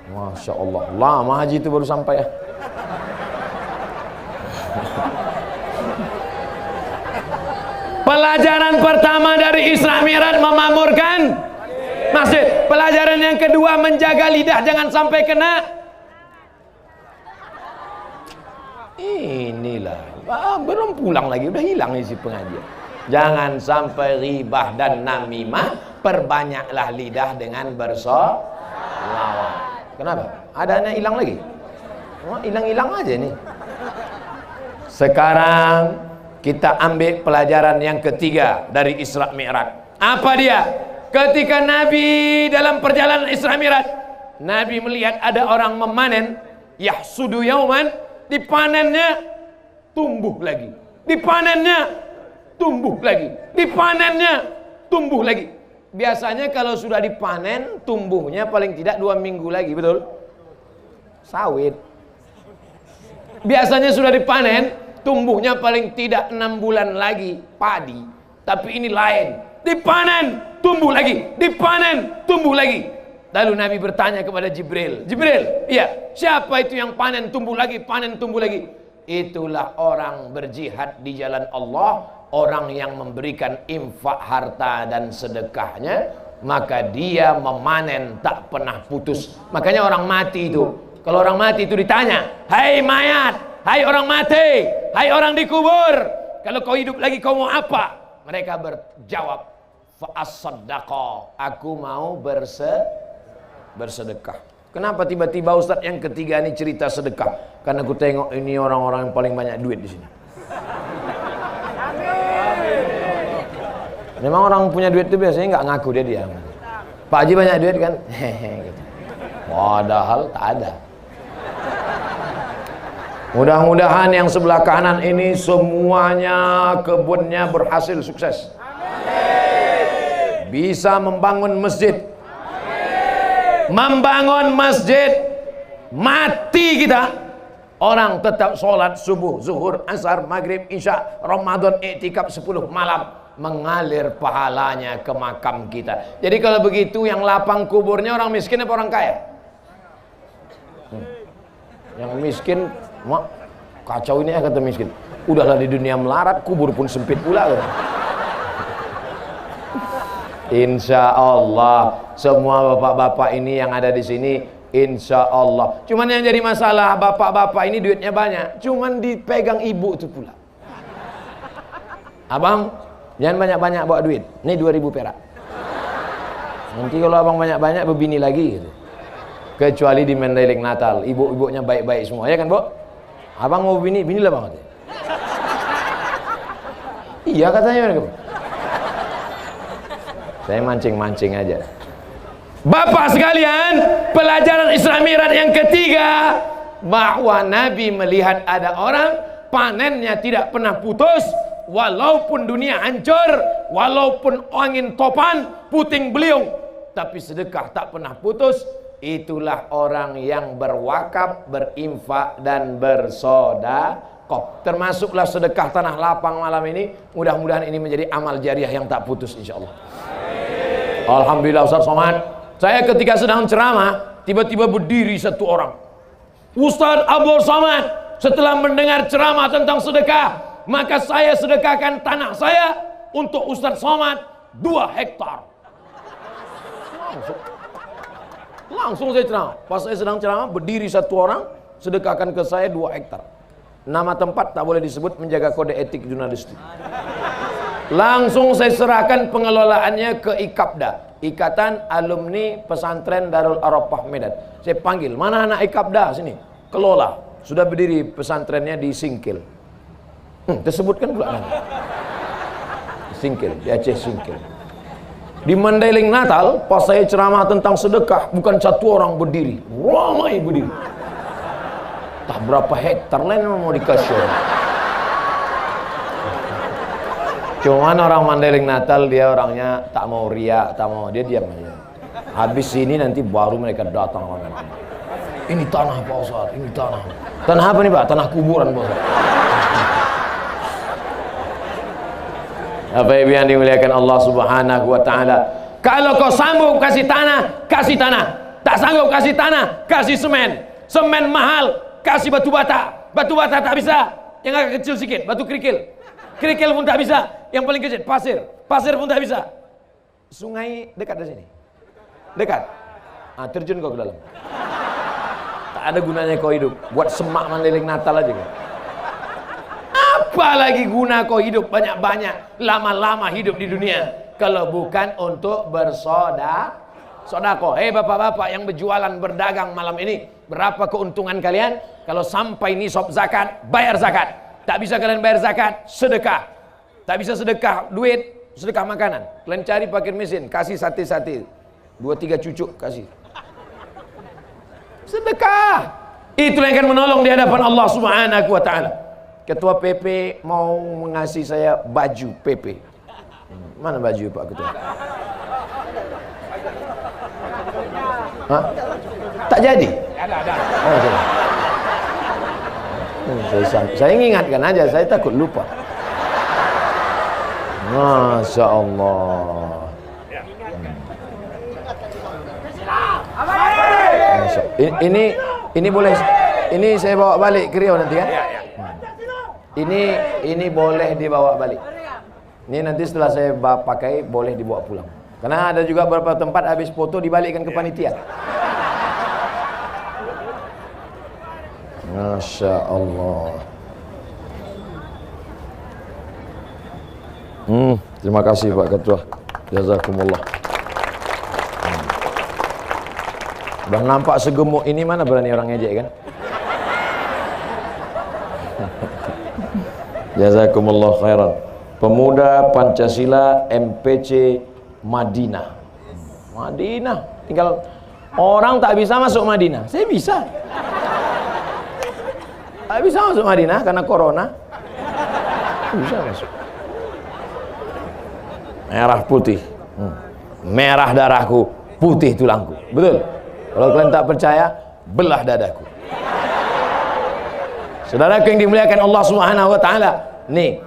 Masya Allah, lama Haji itu baru sampai ya. Pelajaran pertama dari Isra Mi'raj memamurkan masjid. Pelajaran yang kedua menjaga lidah jangan sampai kena. Inilah belum pulang lagi udah hilang isi pengajian. Jangan sampai ribah dan namimah. Perbanyaklah lidah dengan bersolawat. Kenapa? Adanya hilang lagi? Hilang-hilang aja nih. Sekarang kita ambil pelajaran yang ketiga dari Isra Mi'raj. Apa dia? Ketika Nabi dalam perjalanan Isra Mi'raj, Nabi melihat ada orang memanen, yahsudu yauman, dipanennya tumbuh lagi, dipanennya tumbuh lagi, dipanennya tumbuh lagi. Biasanya kalau sudah dipanen, tumbuhnya paling tidak 2 minggu lagi, betul? Sawit. Biasanya sudah dipanen, tumbuhnya paling tidak 6 bulan lagi, padi. Tapi ini lain, dipanen, tumbuh lagi, dipanen, tumbuh lagi. Lalu Nabi bertanya kepada Jibril, Jibril, iya, siapa itu yang panen, tumbuh lagi, panen, tumbuh lagi? Itulah orang berjihad di jalan Allah, orang yang memberikan infak harta dan sedekahnya, maka dia memanen tak pernah putus. Makanya orang mati itu, kalau orang mati itu ditanya, hai mayat, hai orang mati, hai orang dikubur, kalau kau hidup lagi kau mau apa? Mereka berjawab, fa'as-saddaqa, aku mau bersedekah. Kenapa tiba-tiba Ustadz yang ketiga ini cerita sedekah? Karena aku tengok ini orang-orang yang paling banyak duit di sini. Memang orang punya duit itu biasanya nggak ngaku dia diam. Pak Haji banyak duit kan? Hehehe. Padahal tak ada. Mudah-mudahan yang sebelah kanan ini semuanya kebunnya berhasil sukses. Bisa membangun masjid. Membangun masjid, mati kita, orang tetap sholat subuh, zuhur, asar, maghrib, isya, Ramadan, iktikaf 10 malam, mengalir pahalanya ke makam kita. Jadi kalau begitu yang lapang kuburnya orang miskin apa orang kaya? Yang miskin, mak kacau ini ya kata miskin. Udahlah di dunia melarat, kubur pun sempit pula. Insya Allah semua bapak-bapak ini yang ada di sini, insya Allah. Cuman yang jadi masalah bapak-bapak ini duitnya banyak, cuman dipegang ibu itu pula. Abang, jangan banyak-banyak bawa duit. Ini 2.000 perak. Nanti kalau abang banyak-banyak berbini lagi gitu. Kecuali di Mandailing Natal, ibu-ibunya baik-baik semua, ya kan, Bu? Abang mau bini, binilah bang. Iya katanya mereka. Saya mancing-mancing aja. Bapak sekalian, pelajaran Isra Mi'raj yang ketiga, bahwa Nabi melihat ada orang panennya tidak pernah putus, walaupun dunia hancur, walaupun angin topan, puting beliung, tapi sedekah tak pernah putus. Itulah orang yang berwakaf, berinfak dan bersedekah. Termasuklah sedekah tanah lapang malam ini. Mudah-mudahan ini menjadi amal jariah yang tak putus insyaallah. Alhamdulillah Ustaz Somad. Saya ketika sedang ceramah, tiba-tiba berdiri satu orang. Ustaz Abdul Somad, setelah mendengar ceramah tentang sedekah, maka saya sedekahkan tanah saya untuk Ustaz Somad 2 hektar. Langsung saya ceramah. Pas saya sedang ceramah, berdiri satu orang, sedekahkan ke saya 2 hektar. Nama tempat tak boleh disebut, menjaga kode etik jurnalistik. Langsung saya serahkan pengelolaannya ke IKAPDA, Ikatan Alumni Pesantren Darul Arafah Medan. Saya panggil, mana anak IKAPDA sini? Kelola. Sudah berdiri pesantrennya di Singkil. Tersebutkan pula kan? Singkil, di Aceh Singkil. Di Mandailing Natal, pas saya ceramah tentang sedekah, bukan satu orang berdiri, ramai berdiri. Tak berapa hektar lain mau dikasih orang. Cuman orang Mandailing Natal dia orangnya tak mau riak, tak mau, dia diam aja. Habis ini nanti baru mereka datang rame-rame. Ini tanah Pak Ustaz, ini tanah. Tanah apa nih Pak? Tanah kuburan Pak Ustaz. Apa yang dimuliakan Allah Subhanahu wa taala. Kalau kau sanggup kasih tanah, kasih tanah. Tak sanggup kasih tanah, kasih semen. Semen mahal, kasih batu bata. Batu bata tak bisa, yang agak kecil sedikit, batu kerikil. Kerikil pun tak bisa, yang paling kecil pasir. Pasir pun tak bisa. Sungai dekat dari sini. Dekat. Ah, terjun kau ke dalam. Tak ada gunanya kau hidup. Buat semak Mandailing Natal aja kau. Apa lagi guna kau hidup banyak-banyak, lama-lama hidup di dunia, kalau bukan untuk bersodako. Hei bapak-bapak yang berjualan, berdagang malam ini, berapa keuntungan kalian? Kalau sampai nisab zakat, bayar zakat. Tak bisa kalian bayar zakat, sedekah. Tak bisa sedekah duit, sedekah makanan. Kalian cari fakir miskin, kasih sate-sate, 2-3 cucuk kasih. Sedekah. Itulah yang akan menolong di hadapan Allah Subhanahu wa taala. Ketua PP mau mengasih saya baju PP. Mana baju Pak Ketua? Hah? Tak jadi? Ada. Oh, jadi. Saya ingatkan aja, saya takut lupa. Masya Allah. Ini boleh, ini saya bawa balik ke Riau nanti kan? Ini boleh dibawa balik. Ini nanti setelah saya pakai boleh dibawa pulang. Karena ada juga beberapa tempat habis foto dibalikkan ke panitia. Masya Allah. Terima kasih Pak Ketua. Jazakumullah. Udah nampak segemuk ini, mana berani orang ngejek kan? Jazakumullah khairan. Pemuda Pancasila MPC Madinah. Madinah, tinggal orang tak bisa masuk Madinah. Saya bisa. Tak bisa masuk Madinah karena corona. Bisa masuk. Merah putih. Merah darahku, putih tulangku. Betul. Kalau kalian tak percaya, belah dadaku. Saudara yang dimuliakan Allah Subhanahu wa taala. Nih.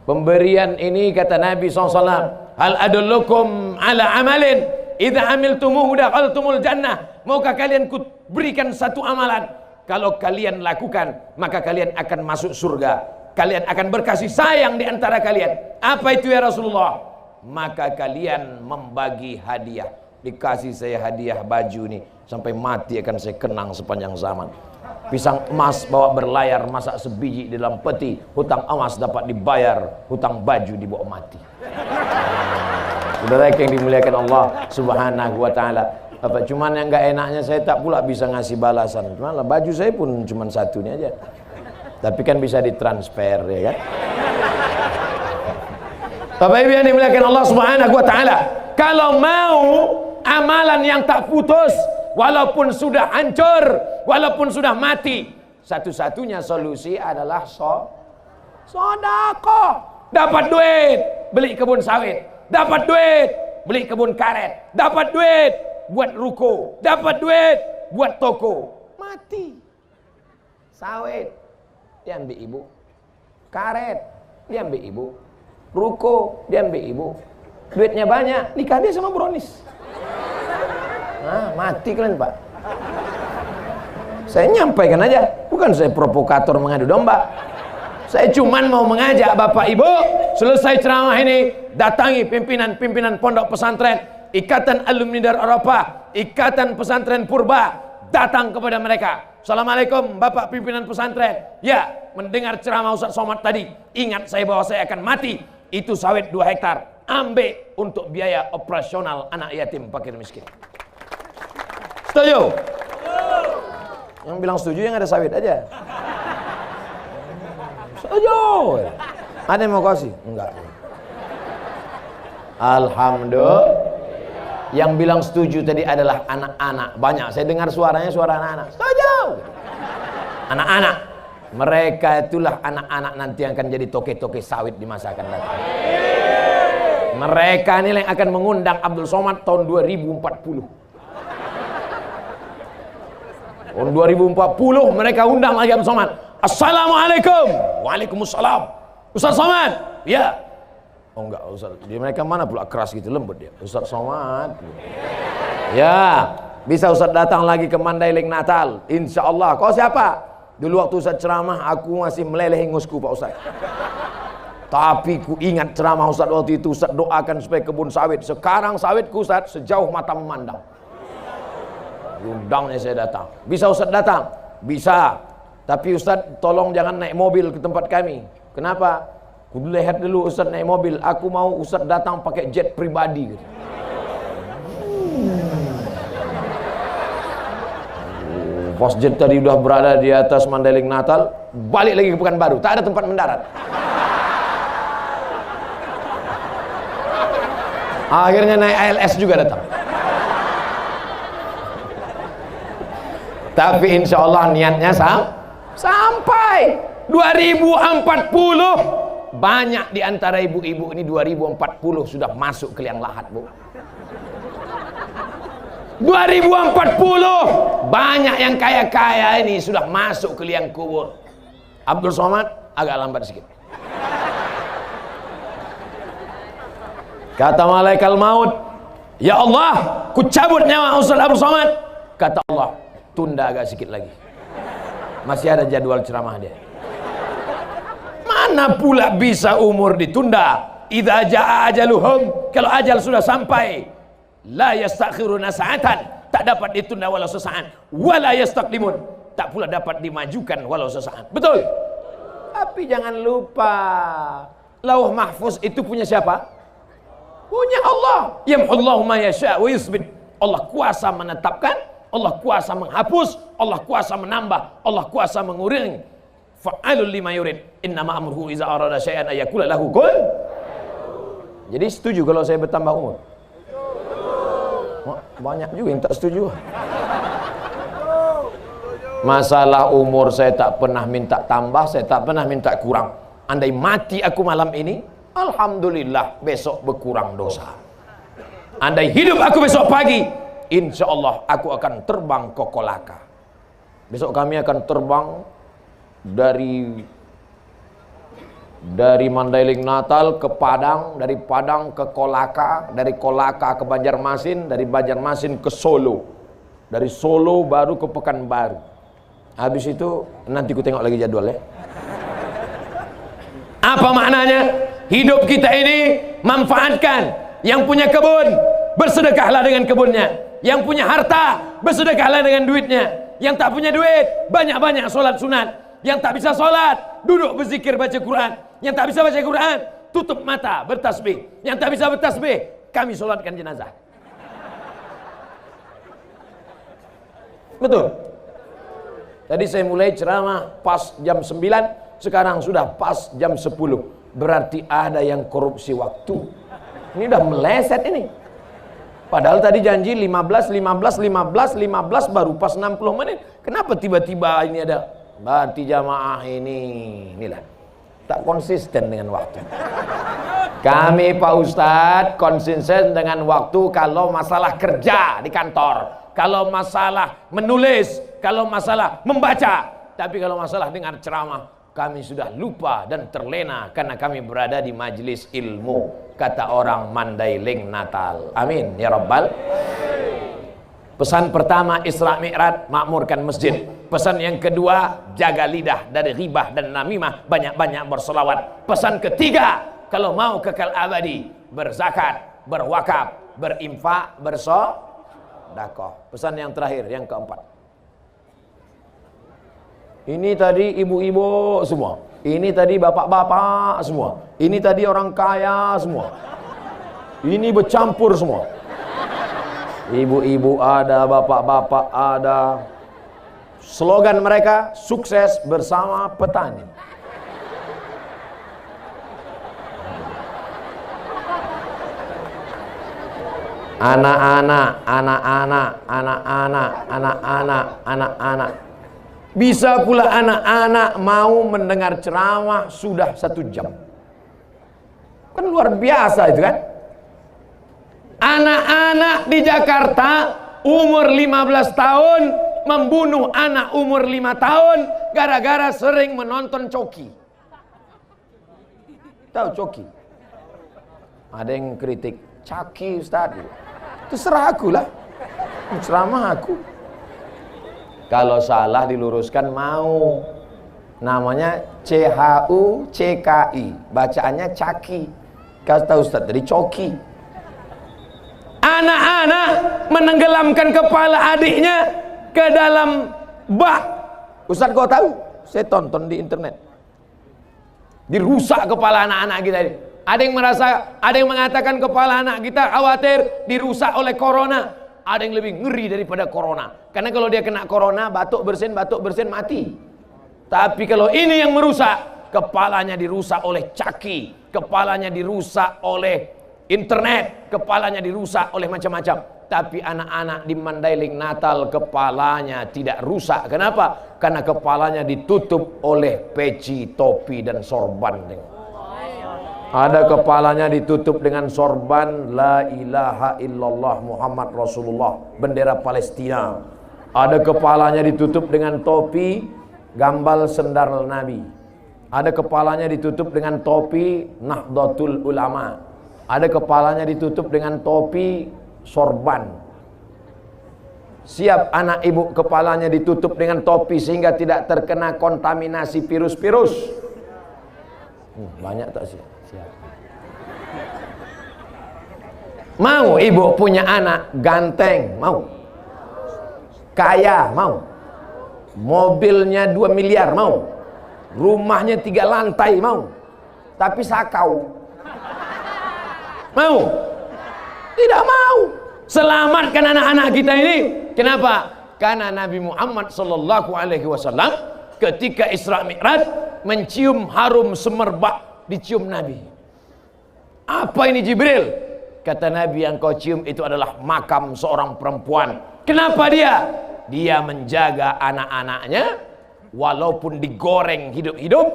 Pemberian ini kata Nabi SAW, hal adullukum ala amalin idza amiltumuhu dakhaltumul jannah. Maukah kalian ku berikan satu amalan, kalau kalian lakukan maka kalian akan masuk surga, kalian akan berkasih sayang di antara kalian. Apa itu ya Rasulullah? Maka kalian membagi hadiah. Dikasih saya hadiah baju nih, sampai mati akan saya kenang sepanjang zaman. Pisang emas bawa berlayar, masak sebiji di dalam peti. Hutang emas dapat dibayar, hutang baju dibawa mati. Saudara yang dimuliakan Allah Subhanahu wa taala. Apa cuman yang enggak enaknya saya tak pula bisa ngasih balasan. Cuman lah baju saya pun cuman satu ini aja. Tapi kan bisa ditransfer ya kan? Bapak Ibu yang dimuliakan Allah Subhanahu wa taala, kalau mau amalan yang tak putus, walaupun sudah hancur, walaupun sudah mati, satu-satunya solusi adalah sedekah. Dapat duit, beli kebun sawit. Dapat duit, beli kebun karet. Dapat duit, buat ruko. Dapat duit, buat toko. Mati. Sawit, diambil ibu. Karet, diambil ibu. Ruko, diambil ibu. Duitnya banyak, nikah dia sama Bronis. Nah, mati kalian Pak. Saya nyampaikan aja, bukan saya provokator mengadu domba. Saya cuman mau mengajak Bapak Ibu, selesai ceramah ini datangi pimpinan-pimpinan pondok pesantren, Ikatan Alumni Darul Arafah, Ikatan Pesantren Purba, datang kepada mereka. Assalamualaikum Bapak pimpinan pesantren. Ya, mendengar ceramah Ustaz Somad tadi, ingat saya bahwa saya akan mati. Itu sawit 2 hektar, ambil untuk biaya operasional anak yatim fakir miskin. Setuju? Yang bilang setuju yang ada sawit aja. Setuju. Ada yang mau kasih? Enggak. Alhamdulillah. Yang bilang setuju tadi adalah anak-anak. Banyak. Saya dengar suaranya suara anak-anak. Setuju. Anak-anak. Mereka itulah anak-anak nanti yang akan jadi toke-toke sawit di masa akan datang. Mereka ini yang akan mengundang Abdul Somad tahun 2040. Tahun 2040 mereka undang lagi Abdul Somad. Assalamualaikum. Waalaikumsalam. Ustaz Somad. Ya. Oh enggak, Ustaz. Dia mereka mana pula keras gitu, lembut dia. Ustaz Somad. Ya. Bisa Ustaz datang lagi ke Mandailing Natal. Insya Allah. Kau siapa? Dulu waktu Ustaz ceramah, aku masih meleleh ingusku Pak Ustaz. Tapi ku ingat ceramah Ustaz waktu itu. Ustaz doakan supaya kebun sawit. Sekarang sawitku Ustaz sejauh mata memandang. Undangnya saya datang. Bisa Ustaz datang? Bisa. Tapi Ustaz tolong jangan naik mobil ke tempat kami. Kenapa? Ku lihat dulu Ustaz naik mobil. Aku mau Ustaz datang pakai jet pribadi. Pas jet tadi udah berada di atas Mandailing Natal, balik lagi ke Pekanbaru. Tak ada tempat mendarat. Akhirnya naik ALS juga datang. Tapi insya Allah niatnya sampai 2040. Banyak di antara ibu-ibu ini 2040 sudah masuk ke liang lahat, Bu. 2040 banyak yang kaya-kaya ini sudah masuk ke liang kubur. Abdul Somad agak lambat sedikit. Kata malaikat maut, ya Allah, ku cabut nyawa Ustaz Abdul Somad. Kata Allah, tunda agak sedikit lagi. Masih ada jadwal ceramah dia. Mana pula bisa umur ditunda? Idza jaa ajaluhum, kalau ajal sudah sampai, la yastakhiruna sa'atan, tak dapat ditunda walau sesaat. Wala yastaqdimun, tak pula dapat dimajukan walau sesaat. Betul? Tapi jangan lupa, Lauh Mahfuz itu punya siapa? Punya Allah. Yamhullahu ma yasha' wa yusbit. Allah kuasa menetapkan, Allah kuasa menghapus, Allah kuasa menambah, Allah kuasa mengurangi. Fa'alul lima yurid. Innama amruhu iza arada syai'an ayakula lahu kun. Jadi setuju kalau saya bertambah umur? Banyak juga yang tak setuju. Masalah umur saya tak pernah minta tambah, saya tak pernah minta kurang. Andai mati aku malam ini, alhamdulillah besok berkurang dosa. Andai hidup aku besok pagi, insya Allah aku akan terbang ke Kolaka. Besok kami akan terbang dari Mandailing Natal ke Padang, dari Padang ke Kolaka, dari Kolaka ke Banjarmasin, dari Banjarmasin ke Solo, dari Solo baru ke Pekanbaru. Habis itu nanti ku tengok lagi jadwalnya. Apa maknanya? Hidup kita ini manfaatkan. Yang punya kebun, bersedekahlah dengan kebunnya. Yang punya harta, bersedekahlah dengan duitnya. Yang tak punya duit, banyak-banyak sholat sunat. Yang tak bisa sholat, duduk berzikir baca Quran. Yang tak bisa baca Quran, tutup mata bertasbih. Yang tak bisa bertasbih, kami sholatkan jenazah. Betul. Tadi saya mulai ceramah pas jam 9, sekarang sudah pas jam 10. Berarti ada yang korupsi waktu. Ini udah meleset ini. Padahal tadi janji 15 baru pas 60 menit. Kenapa tiba-tiba ini ada? Berarti jamaah inilah tak konsisten dengan waktu. Kami Pak Ustadz konsisten dengan waktu kalau masalah kerja di kantor, kalau masalah menulis, kalau masalah membaca. Tapi kalau masalah dengar ceramah, kami sudah lupa dan terlena karena kami berada di majelis ilmu, kata orang Mandailing Natal. Amin ya Rabbal. Pesan pertama Isra Mi'raj, makmurkan masjid. Pesan yang kedua, jaga lidah dari ghibah dan namimah, banyak-banyak berselawat. Pesan ketiga, kalau mau kekal abadi, berzakat, berwakaf, berinfak, bersedekah. Pesan yang terakhir, yang keempat. Ini tadi ibu-ibu semua. Ini tadi bapak-bapak semua. Ini tadi orang kaya semua. Ini bercampur semua. Ibu-ibu ada, bapak-bapak ada. Slogan mereka, sukses bersama petani. Anak-anak, anak-anak, anak-anak, anak-anak, anak-anak. Bisa pula anak-anak mau mendengar ceramah sudah 1 jam. Kan luar biasa itu kan. Anak-anak di Jakarta umur 15 tahun membunuh anak umur 5 tahun gara-gara sering menonton Coki. Tahu Coki? Ada yang kritik, Caki Ustaz. Terserah aku lah, ceramah aku. Kalau salah diluruskan mau. Namanya CHUCKI, bacaannya Caki. Kata Ustaz dari Coki. Anak-anak menenggelamkan kepala adiknya ke dalam bak. Ustaz kau tahu? Saya tonton di internet. Dirusak kepala anak-anak kita ini. Ada yang mengatakan kepala anak kita khawatir dirusak oleh corona. Ada yang lebih ngeri daripada corona. Karena kalau dia kena corona, batuk bersin mati. Tapi kalau ini yang merusak, kepalanya dirusak oleh Caki, kepalanya dirusak oleh internet, kepalanya dirusak oleh macam-macam. Tapi anak-anak di Mandailing Natal kepalanya tidak rusak. Kenapa? Karena kepalanya ditutup oleh peci, topi, dan sorban. Ada kepalanya ditutup dengan sorban La ilaha illallah Muhammad Rasulullah, bendera Palestina. Ada kepalanya ditutup dengan topi gambal sendal Nabi. Ada kepalanya ditutup dengan topi Nahdlatul Ulama. Ada kepalanya ditutup dengan topi sorban. Siap anak ibu kepalanya ditutup dengan topi sehingga tidak terkena kontaminasi virus-virus. Banyak tak siap? Siap. Mau ibu punya anak ganteng? Mau? Kaya? Mau? Mobilnya 2 miliar? Mau? Rumahnya 3 lantai? Mau? Tapi sakau? Mau? Tidak mau. Selamatkan anak-anak kita ini. Kenapa? Karena Nabi Muhammad SAW ketika Isra Mi'raj mencium harum semerbak, dicium Nabi. Apa ini Jibril? Kata Nabi, yang kau cium itu adalah makam seorang perempuan. Kenapa dia? Dia menjaga anak-anaknya walaupun digoreng hidup-hidup,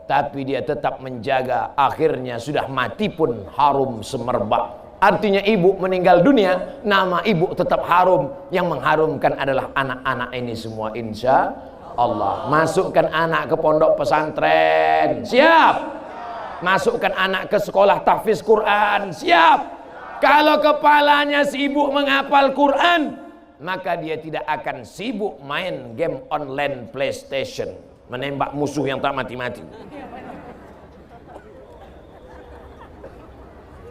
tapi dia tetap menjaga, akhirnya sudah mati pun harum semerbak. Artinya ibu meninggal dunia, nama ibu tetap harum. Yang mengharumkan adalah anak-anak ini semua, insya Allah. Masukkan anak ke pondok pesantren, siap. Masukkan anak ke sekolah tahfiz Quran, siap. Kalau kepalanya sibuk menghafal Quran, maka dia tidak akan sibuk main game online PlayStation, menembak musuh yang tak mati-mati.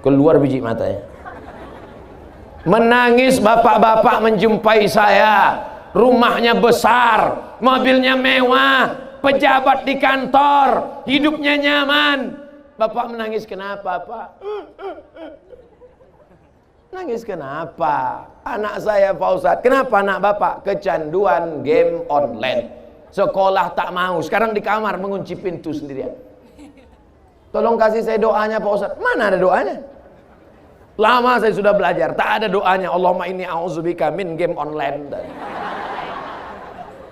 Keluar biji matanya. Menangis bapak-bapak menjumpai saya. Rumahnya besar, mobilnya mewah, pejabat di kantor, hidupnya nyaman. Bapak menangis kenapa, Pak? Nangis kenapa? Anak saya Pak Ustadz. Kenapa anak bapak? Kecanduan game online. Sekolah tak mau, sekarang di kamar mengunci pintu sendirian. Tolong kasih saya doanya Pak Ustadz. Mana ada doanya? Lama saya sudah belajar, tak ada doanya. Allahumma inni a'udzubika min game online.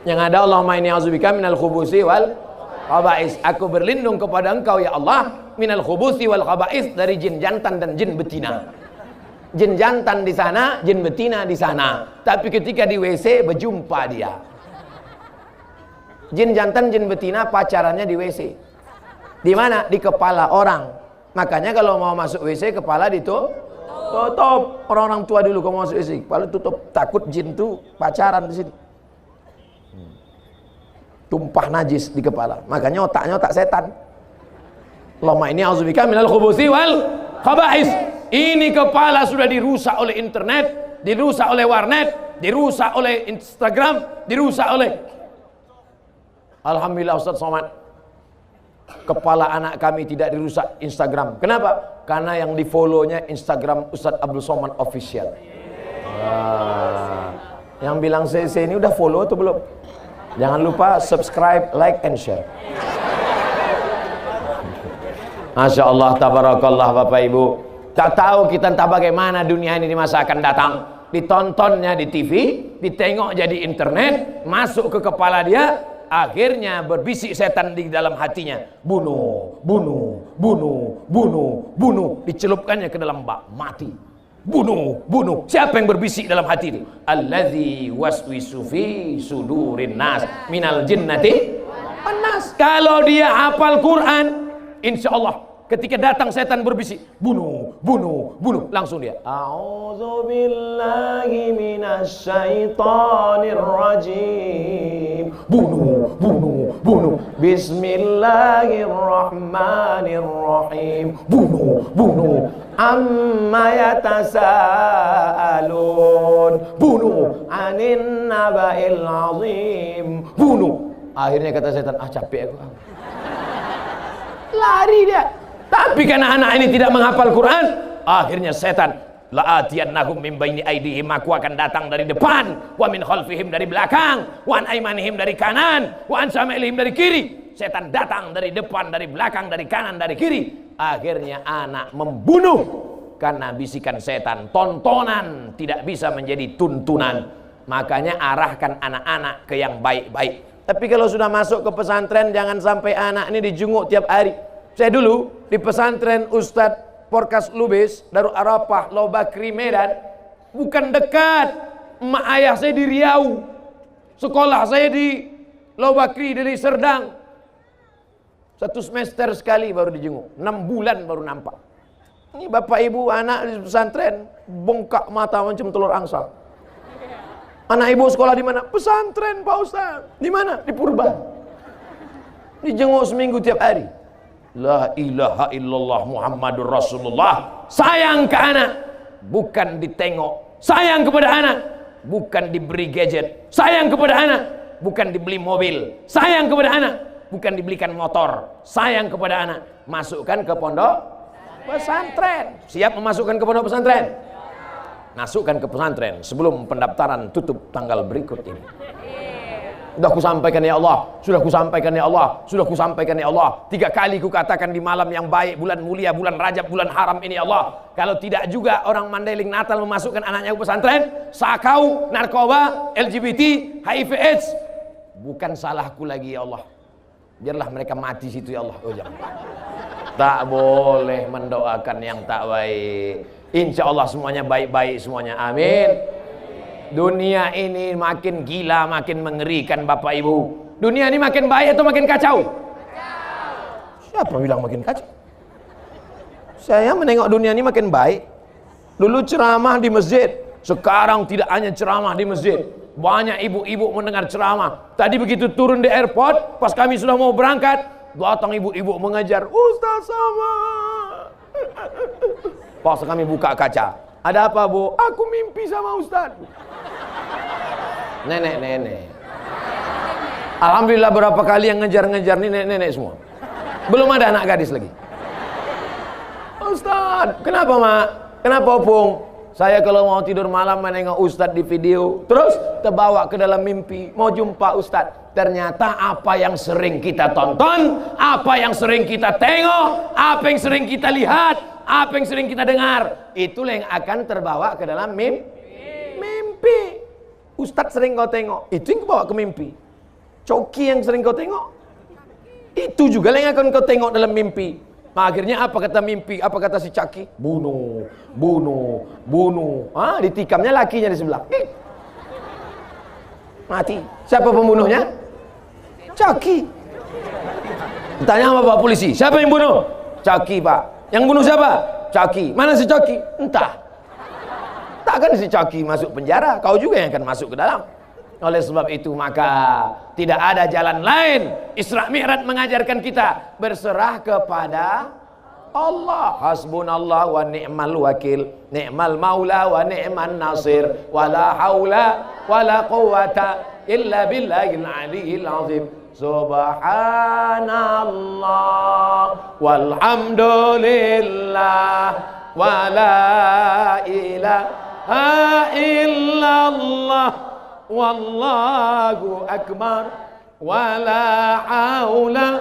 Yang ada Allahumma inni a'udzubika minal khubusi wal khaba'is. Aku berlindung kepada Engkau ya Allah minal khubusi wal khaba'is, dari jin jantan dan jin betina. Jin jantan di sana, jin betina di sana. Tapi ketika di WC berjumpa dia. Jin jantan, jin betina pacarannya di WC. Di mana? Di kepala orang. Makanya kalau mau masuk WC kepala ditutup. Orang-orang tua dulu kalau mau masuk WC kepala tutup, takut jin tuh pacaran di sini. Tumpah najis di kepala. Makanya otaknya otak setan. Allahumma inni a'udzubika minal khubuthi wal khaba'is. Ini kepala sudah dirusak oleh internet, dirusak oleh warnet, dirusak oleh Instagram, dirusak oleh. Alhamdulillah Ustaz Somad, kepala anak kami tidak dirusak Instagram. Kenapa? Karena yang di follow-nya Instagram Ustaz Abdul Somad Official. Yang bilang CC ini udah follow atau belum? Jangan lupa subscribe, like, and share. Masya Allah, tabarakallah Bapak Ibu. Tak tahu kita entah bagaimana dunia ini di masa akan datang. Ditontonnya di TV, ditengok jadi internet, masuk ke kepala dia, akhirnya berbisik setan di dalam hatinya. Bunuh, bunuh, bunuh, bunuh, bunuh. Dicelupkannya ke dalam bak, mati. bunuh, bunuh. Siapa yang berbisik dalam hati itu? Allazi waswisu fi sudurin nas minal jinnati wan nas. Kalau dia hafal Quran, insya Allah ketika datang setan berbisik, bunuh, bunuh, bunuh, langsung dia a'udzubillahi minasyaitonir rajim, bunuh, bunuh, bunuh, bismillahirrahmanirrahim, bunuh, bunuh, amma yatasaalun, bunuh, anin naba'il azim, bunuh. Akhirnya kata setan, capek aku, lari dia. Tapi karena anak ini tidak menghafal Quran, akhirnya setan, la'atiyannahum min baini aidihim, aku akan datang dari depan, wa min khalfihim dari belakang, wa an aimanihim dari kanan, wa an syama'ilihim dari kiri. Setan datang dari depan, dari belakang, dari kanan, dari kiri. Akhirnya anak membunuh karena bisikan setan. Tontonan tidak bisa menjadi tuntunan. Makanya arahkan anak-anak ke yang baik-baik. Tapi kalau sudah masuk ke pesantren, jangan sampai anak ini dijenguk tiap hari. Saya dulu di pesantren Ustadz Porkas Lubis, Darul Arafah, Lobakri, Medan, bukan dekat. Emak ayah saya di Riau, sekolah saya di Lobakri, dari Serdang. 1 semester sekali baru dijenguk, 6 bulan baru nampak. Ini bapak ibu anak di pesantren, bongkak mata macam telur angsa. Anak ibu sekolah di mana? Pesantren Pak Ustadz. Di mana? Di Purba. Dijenguk seminggu tiap hari. La ilaha illallah Muhammadur Rasulullah. Sayang ke anak, bukan ditengok. Sayang kepada anak, bukan diberi gadget. Sayang kepada anak, bukan dibeli mobil. Sayang kepada anak, bukan dibelikan motor. Sayang kepada anak, masukkan ke pondok pesantren. Siap memasukkan ke pondok pesantren? Masukkan ke pesantren sebelum pendaftaran tutup tanggal berikut ini. Sudah kusampaikan ya Allah, sudah kusampaikan ya Allah, sudah kusampaikan ya Allah. 3 kali kukatakan di malam yang baik, bulan mulia, bulan Rajab, bulan haram ini ya Allah. Kalau tidak juga orang Mandailing Natal memasukkan anaknya ke pesantren, sakau, narkoba, LGBT, HIV AIDS, bukan salahku lagi ya Allah. Biarlah mereka mati situ ya Allah. Oh jangan. Tak boleh mendoakan yang tak baik. Insya Allah semuanya baik-baik semuanya. Amin. Dunia ini makin gila, makin mengerikan Bapak Ibu. Dunia ini makin baik atau makin kacau? Siapa bilang makin kacau? Saya menengok dunia ini makin baik. Dulu ceramah di masjid, sekarang tidak hanya ceramah di masjid. Banyak ibu-ibu mendengar ceramah. Tadi begitu turun di airport, pas kami sudah mau berangkat, datang ibu-ibu mengejar, Ustaz sama. Pas kami buka kaca, ada apa Bu? Aku mimpi sama Ustaz. Nenek-nenek. Alhamdulillah berapa kali yang ngejar-ngejar nih nenek-nenek semua. Belum ada anak gadis lagi. Ustaz, kenapa Mak? Kenapa Opung? Saya kalau mau tidur malam menengok Ustaz di video, terus terbawa ke dalam mimpi, mau jumpa Ustaz. Ternyata apa yang sering kita tonton, apa yang sering kita tengok, apa yang sering kita lihat, apa yang sering kita dengar, itulah yang akan terbawa ke dalam mimpi. Ustadz sering kau tengok, itu yang kau bawa ke mimpi. Coki yang sering kau tengok, itu juga yang akan kau tengok dalam mimpi. Nah, akhirnya apa kata mimpi, apa kata si Caki? Bunuh, bunuh, bunuh. Ditikamnya lakinya di sebelah. Mati. Siapa pembunuhnya? Caki. Ditanya sama Pak polisi, siapa yang bunuh? Caki Pak. Yang bunuh siapa? Caki. Mana si Caki? Entah. Takkan si Caki masuk penjara, kau juga yang akan masuk ke dalam. Oleh sebab itu maka tidak ada jalan lain. Isra Mi'raj mengajarkan kita berserah kepada Allah. Hasbunallah wa ni'mal wakil, ni'mal maula wa ni'man nasir, wala haula wala quwata illa billahil aliyil azim. Subhanallah walhamdulillah wala ilaha illallah wallahu akbar wala haula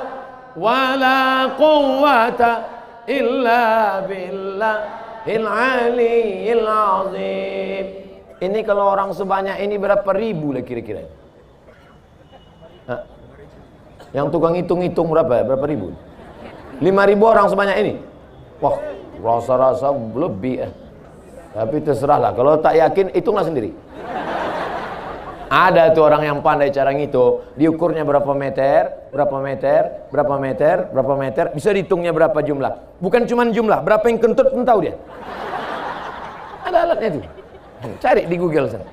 wala quwwata illa billahil aliyil azim. Ini kalau orang sebanyak ini berapa ribu lah kira-kira? Yang tukang hitung-hitung berapa ribu? 5.000 orang sebanyak ini. Wah, rasa-rasa lebih. Tapi terserahlah, kalau tak yakin hitunglah sendiri. Ada tuh orang yang pandai cara ngitung, diukurnya berapa meter, berapa meter, berapa meter, berapa meter, bisa dihitungnya berapa jumlah. Bukan cuma jumlah, berapa yang kentut pun tahu dia. Ada alatnya tuh. Cari di Google sana.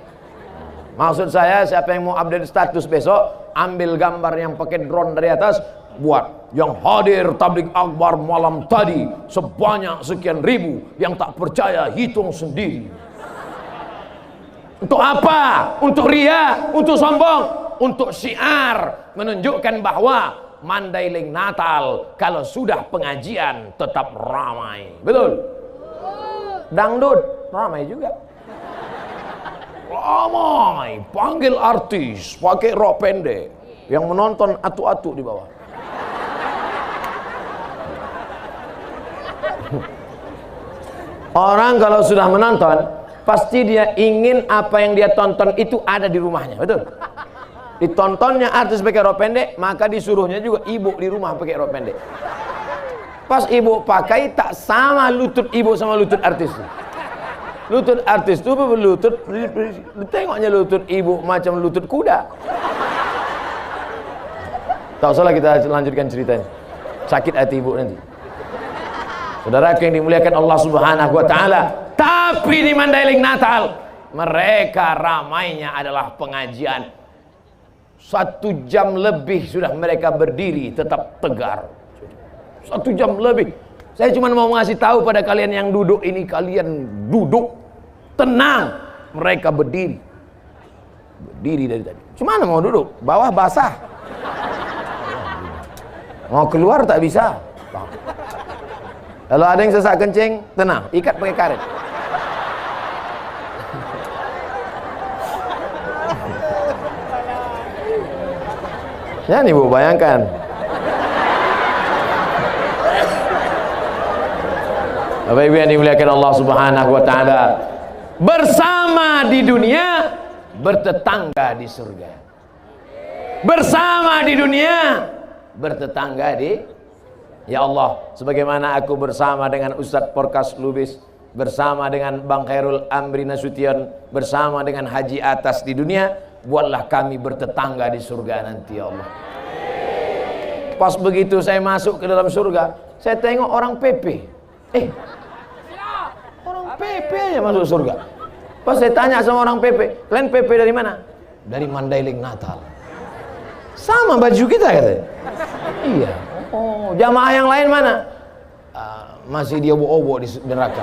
Maksud saya, siapa yang mau update status besok, ambil gambar yang pakai drone dari atas, buat yang hadir tabligh akbar malam tadi sebanyak sekian ribu, yang tak percaya hitung sendiri. Untuk apa? Untuk ria, untuk sombong, untuk syiar, menunjukkan bahwa Mandailing Natal kalau sudah pengajian tetap ramai. Betul? Dangdut ramai juga. Ramai, panggil artis pakai rok pendek, yang menonton atu-atu di bawah. Orang kalau sudah menonton, pasti dia ingin apa yang dia tonton itu ada di rumahnya, betul? Ditontonnya artis pakai rok pendek, maka disuruhnya juga ibu di rumah pakai rok pendek. Pas ibu pakai, tak sama lutut ibu sama lutut artis. Lutut artis itu berlutut, tengoknya lutut ibu macam lutut kuda. Tak usahlah kita lanjutkan ceritanya. Sakit hati ibu nanti. Saudara yang dimuliakan Allah Subhanahu wa taala. Tapi di Mandailing Natal, mereka ramainya adalah pengajian. 1 jam lebih sudah mereka berdiri tetap tegar. 1 jam lebih. Saya cuma mau ngasih tahu pada kalian yang duduk ini, kalian duduk tenang. Mereka berdiri. Berdiri dari tadi. Cuma mau duduk, bawah basah. Mau keluar tak bisa. Kalau ada yang sesak kencing, tenang, ikat pakai karet. Ya nih Bu, bayangkan. Bapak Ibu yang dimuliakan Allah Subhanahu wa taala, bersama di dunia, bertetangga di surga. Bersama di dunia, bertetangga di, ya Allah, sebagaimana aku bersama dengan Ustadz Porkas Lubis, bersama dengan Bang Khairul Amri Nasution, bersama dengan Haji Atas di dunia, buatlah kami bertetangga di surga nanti ya Allah. Pas begitu saya masuk ke dalam surga, saya tengok orang PP. Orang PP aja masuk surga. Pas saya tanya sama orang PP, kalian PP dari mana? Dari Mandailing Natal. Sama baju kita katanya. Iya. Oh, jamaah yang lain mana? Masih dia obo-obo di neraka.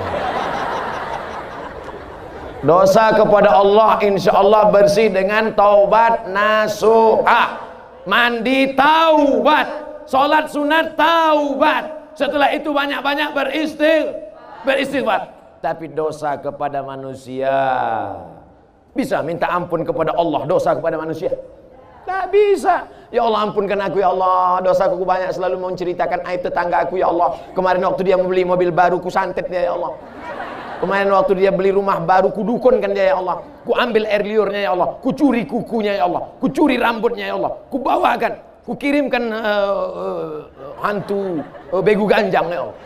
Dosa kepada Allah insya Allah bersih dengan taubat nasuha. Mandi taubat, sholat sunat taubat. Setelah itu banyak-banyak beristighfar. Tapi dosa kepada manusia, bisa minta ampun kepada Allah dosa kepada manusia? Tak bisa. Ya Allah ampunkan aku ya Allah, dosaku banyak, selalu menceritakan aib tetangga aku ya Allah. Kemarin waktu dia membeli mobil baru, ku santet dia ya Allah. Kemarin waktu dia beli rumah baru, ku dukunkan dia ya Allah. Ku ambil air liurnya ya Allah, ku curi kukunya ya Allah, ku curi rambutnya ya Allah, ku bawakan, ku kirimkan hantu begu ganjang ya Allah.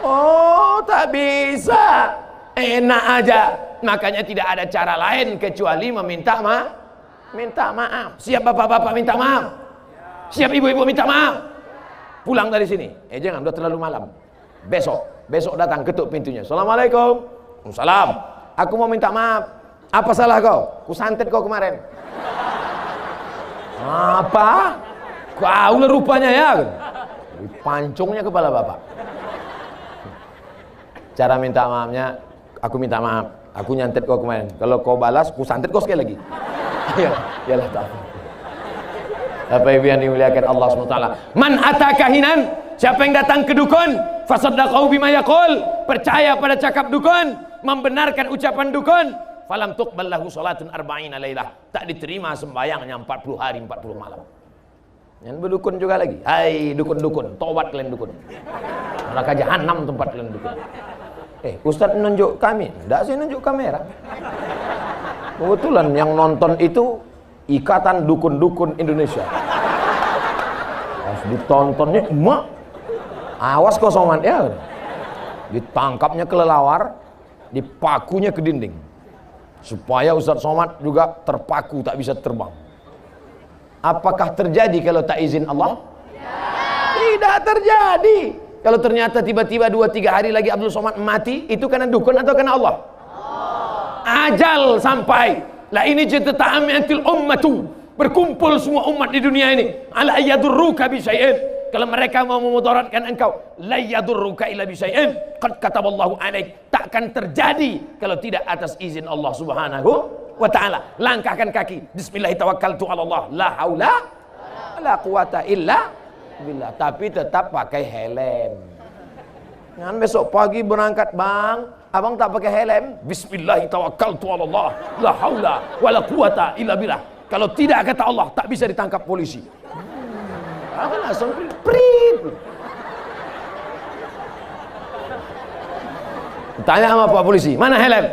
Oh, tak bisa. Enak aja. Makanya tidak ada cara lain kecuali meminta maaf. Siap bapak-bapak minta maaf? Siap ibu-ibu minta maaf? Pulang dari sini. Jangan, udah terlalu malam. Besok datang, ketuk pintunya. Assalamualaikum. Waalaikumsalam. Aku mau minta maaf. Apa salah kau? Ku santet kau kemarin. Apa? Kau lah rupanya ya. Pancungnya kepala bapak. Cara minta maafnya, aku minta maaf. Aku nyantet kau kemarin. Kalau kau balas, ku santet kau sekali lagi. Yalah tak. Apa ibu yang dimuliakan Allah SWT. Man atakahinan, siapa yang datang ke dukun, fasaddaqahu bima yaqul, percaya pada cakap dukun, membenarkan ucapan dukun, falam tuqbal lahu salatun arba'ina lailah, tak diterima sembahyangnya 40 hari 40 malam. Yang berdukun juga lagi. Hai dukun-dukun, tobat kalian dukun. Neraka jahanam tempat kalian dukun. Ustaz menunjuk kami, enggak sih nunjuk kamera. Kebetulan yang nonton itu Ikatan Dukun-Dukun Indonesia. Pas ditontonnya, awas kosongan ya. Ditangkapnya kelelawar, dipakunya ke dinding supaya Ustadz Somad juga terpaku tak bisa terbang. Apakah terjadi kalau tak izin Allah? Tidak terjadi. Kalau ternyata tiba-tiba 2-3 hari lagi Abdul Somad mati, itu karena dukun atau karena Allah? Ajal sampai. La ini jata'amiatil ummatu, berkumpul semua umat di dunia ini, ala yadurruka bi syai'in. Kalau mereka mau memudaratkan engkau, la yadurruka illa bi syai'in qad kataballahu alaik, takkan terjadi kalau tidak atas izin Allah Subhanahu wa taala. Langkahkan kaki, bismillah tawakkaltu ala Allah, la haula wala quwata illa billah, tapi tetap pakai helm. Jangan besok pagi berangkat, Bang, abang tak pakai helm, bismillah tawakkaltu ala Allah, la haula wala quwata illa billah. Kalau tidak kata Allah, tak bisa ditangkap polisi. Aku langsung prit. Tanya sama Pak polisi, mana helm?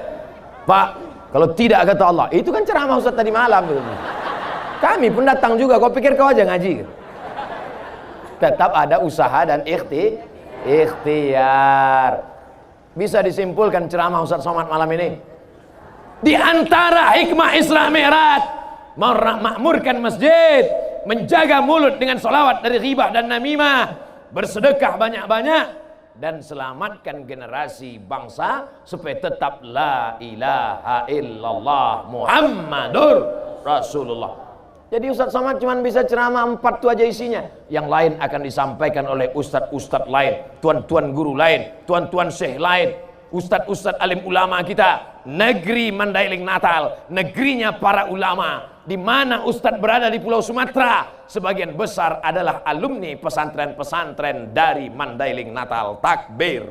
Pak, kalau tidak kata Allah, itu kan ceramah Ustaz tadi malam. Kami pun datang juga, kau pikir kau aja ngaji? Tetap ada usaha dan ikhtiar. Bisa disimpulkan ceramah Ustaz Somad malam ini, di antara hikmah Isra Mi'raj, memakmurkan masjid, menjaga mulut dengan salawat dari ghibah dan namimah, bersedekah banyak-banyak, dan selamatkan generasi bangsa supaya tetap la ilaha illallah Muhammadur Rasulullah. Jadi Ustadz Somad cuma bisa ceramah 4 itu aja isinya. Yang lain akan disampaikan oleh ustadz-ustadz lain, tuan-tuan guru lain, tuan-tuan syekh lain, ustadz-ustadz alim ulama kita. Negeri Mandailing Natal, negerinya para ulama. Di mana ustadz berada di Pulau Sumatera, sebagian besar adalah alumni pesantren-pesantren dari Mandailing Natal. Takbir.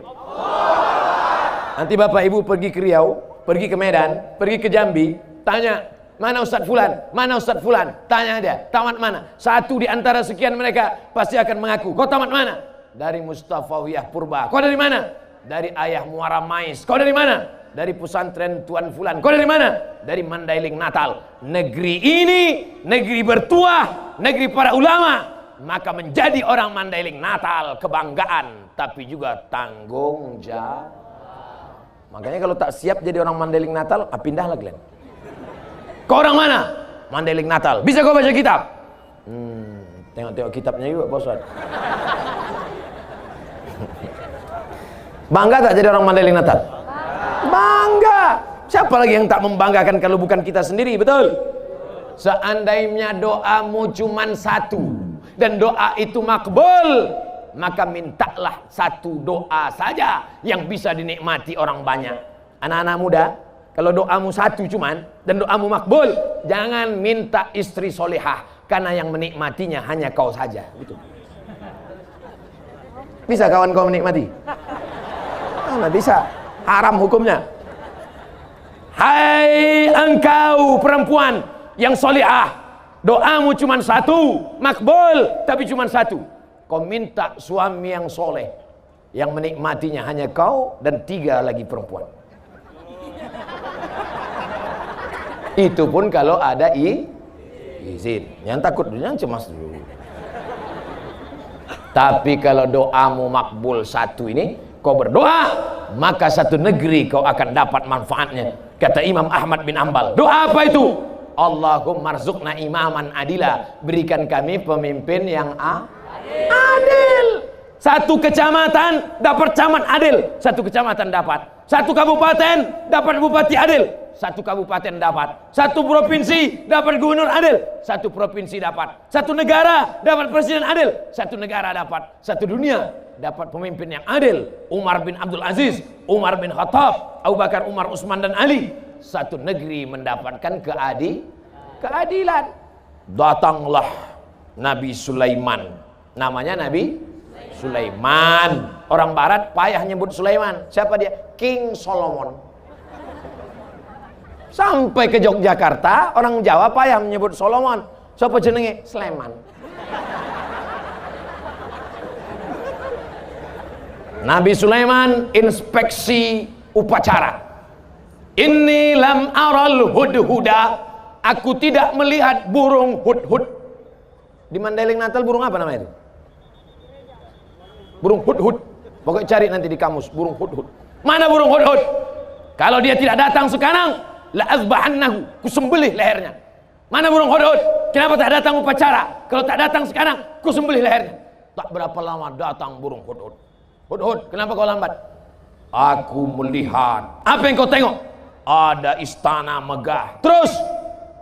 Nanti Bapak Ibu pergi ke Riau, pergi ke Medan, pergi ke Jambi, tanya, mana Ustadz Fulan? Mana Ustadz Fulan? Tanya dia, tamat mana? Satu di antara sekian mereka pasti akan mengaku, kau tamat mana? Dari Mustafawiyah Purba. Kau dari mana? Dari Ayah Muara Mais. Kau dari mana? Dari pesantren Tuan Fulan. Kau dari mana? Dari Mandailing Natal. Negeri ini negeri bertuah, negeri para ulama, maka menjadi orang Mandailing Natal kebanggaan, tapi juga tanggung jawab. Makanya kalau tak siap jadi orang Mandailing Natal, pindahlah Glenn. Kau orang mana? Mandailing Natal. Bisa kau baca kitab? Tengok-tengok kitabnya juga, Bos. Bangga tak jadi orang Mandailing Natal? Bangga. Siapa lagi yang tak membanggakan kalau bukan kita sendiri, betul? Seandainya doamu cuman satu dan doa itu makbul, maka mintalah satu doa saja yang bisa dinikmati orang banyak. Anak-anak muda, kalau doamu satu cuman dan doamu makbul, jangan minta istri solehah, karena yang menikmatinya hanya kau saja. Gitu. Bisa kawan kau menikmati? Nggak bisa, haram hukumnya. Hai engkau perempuan yang solehah, doamu cuma satu, makbul, tapi cuma satu. Kau minta suami yang soleh, yang menikmatinya hanya kau dan 3 lagi perempuan. Itu pun kalau ada izin. Yang takut dulu, yang cemas dulu. Tapi kalau doamu makbul satu ini, kau berdoa, maka satu negeri kau akan dapat manfaatnya. Kata Imam Ahmad bin Ambal, doa apa itu? Allahumma rzuqna imaman adila, berikan kami pemimpin yang adil. Satu kecamatan dapat camat adil, satu kecamatan dapat. Satu kabupaten dapat bupati adil, satu kabupaten dapat. Satu provinsi dapat gubernur adil, satu provinsi dapat. Satu negara dapat presiden adil, satu negara dapat. Satu dunia dapat pemimpin yang adil. Umar bin Abdul Aziz, Umar bin Khattab, Abu Bakar, Umar, Utsman dan Ali. Satu negeri mendapatkan keadilan. Datanglah Nabi Sulaiman. Namanya Nabi Sulaiman. Orang barat payah nyebut Sulaiman. Siapa dia? King Solomon. Sampai ke Yogyakarta, orang Jawa payah menyebut Solomon. Siapa jenenge? Sleman. Nabi Sulaiman inspeksi upacara. Inni lam aral hudhuda. Aku tidak melihat burung hudhud. Di Mandailing Natal burung apa namanya itu? Burung hudhud. Pokoknya cari nanti di kamus burung hudhud. Mana burung hudhud? Kalau dia tidak datang sekarang, la azbahannahu, kusembelih lehernya. Mana burung hudhud? Kenapa tak datang upacara? Kalau tak datang sekarang, kusembelih lehernya. Tak berapa lama datang burung hudhud. Hudhud, kenapa kau lambat? Aku melihat. Apa yang kau tengok? Ada istana megah. Terus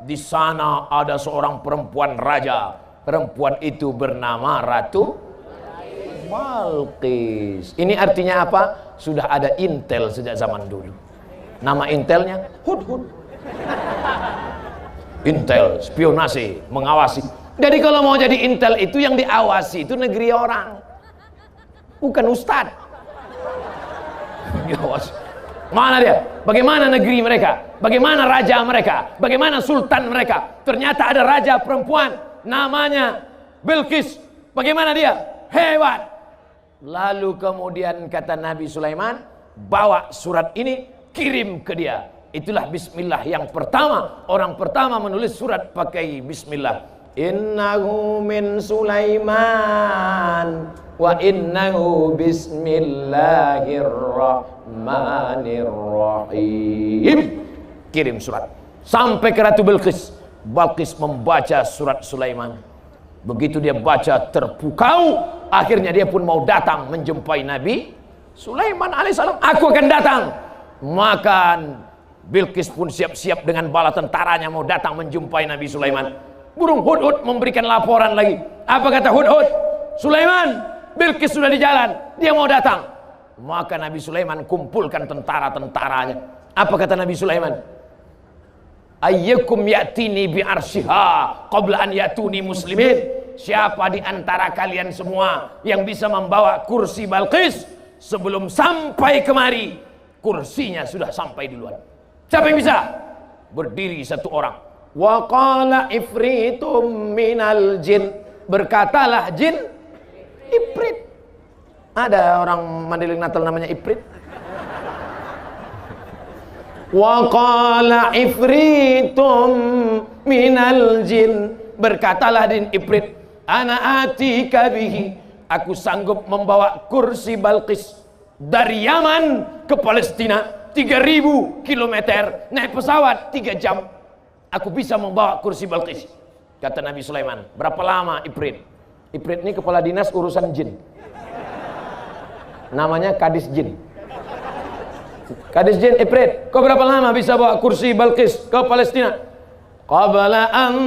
di sana ada seorang perempuan raja. Perempuan itu bernama Ratu Balqis. Ini artinya apa? Sudah ada intel sejak zaman dulu. Nama intelnya Hudhud. Intel, spionase, mengawasi. Jadi kalau mau jadi intel itu yang diawasi itu negeri orang, bukan ustadz. Diawasi. Mana dia? Bagaimana negeri mereka? Bagaimana raja mereka? Bagaimana sultan mereka? Ternyata ada raja perempuan namanya Bilqis. Bagaimana dia? Hebat. Lalu kemudian kata Nabi Sulaiman, bawa surat ini, kirim ke dia. Itulah bismillah yang pertama. Orang pertama menulis surat pakai bismillah. Innahu min Sulaiman wa innahu bismillahirrahmanirrahim. Kirim surat sampai ke Ratu Bilqis. Balqis membaca surat Sulaiman. Begitu dia baca, terpukau. Akhirnya dia pun mau datang menjumpai Nabi Sulaiman alaihissalam. Aku akan datang. Maka Bilqis pun siap-siap dengan bala tentaranya mau datang menjumpai Nabi Sulaiman. Burung hudhud memberikan laporan lagi. Apa kata hudhud? Sulaiman, Bilqis sudah di jalan, dia mau datang. Maka Nabi Sulaiman kumpulkan tentara-tentaranya. Apa kata Nabi Sulaiman? Ayyukum ya'tini bi arsyiha qabla an ya'tuni muslimin. Siapa di antara kalian semua yang bisa membawa kursi Balqis sebelum sampai kemari? Kursinya sudah sampai duluan. Siapa yang bisa? Berdiri satu orang. Wa qala ifritum minal jin. Berkatalah jin, Ifrit. Ada orang Mandailing Natal namanya Ifrit. Wa qala ifritum minal jin. Berkatalah jin Ifrit, ana atika bihi. Aku sanggup membawa kursi Balqis dari Yaman ke Palestina. 3000 kilometer naik pesawat 3 jam. Aku bisa membawa kursi Balqis. Kata Nabi Sulaiman, berapa lama Ifrit? Ifrit ini kepala dinas urusan jin. Namanya Kadis Jin. Kadis Jin Ifrit, kau berapa lama bisa bawa kursi Balqis ke Palestina? Qabla an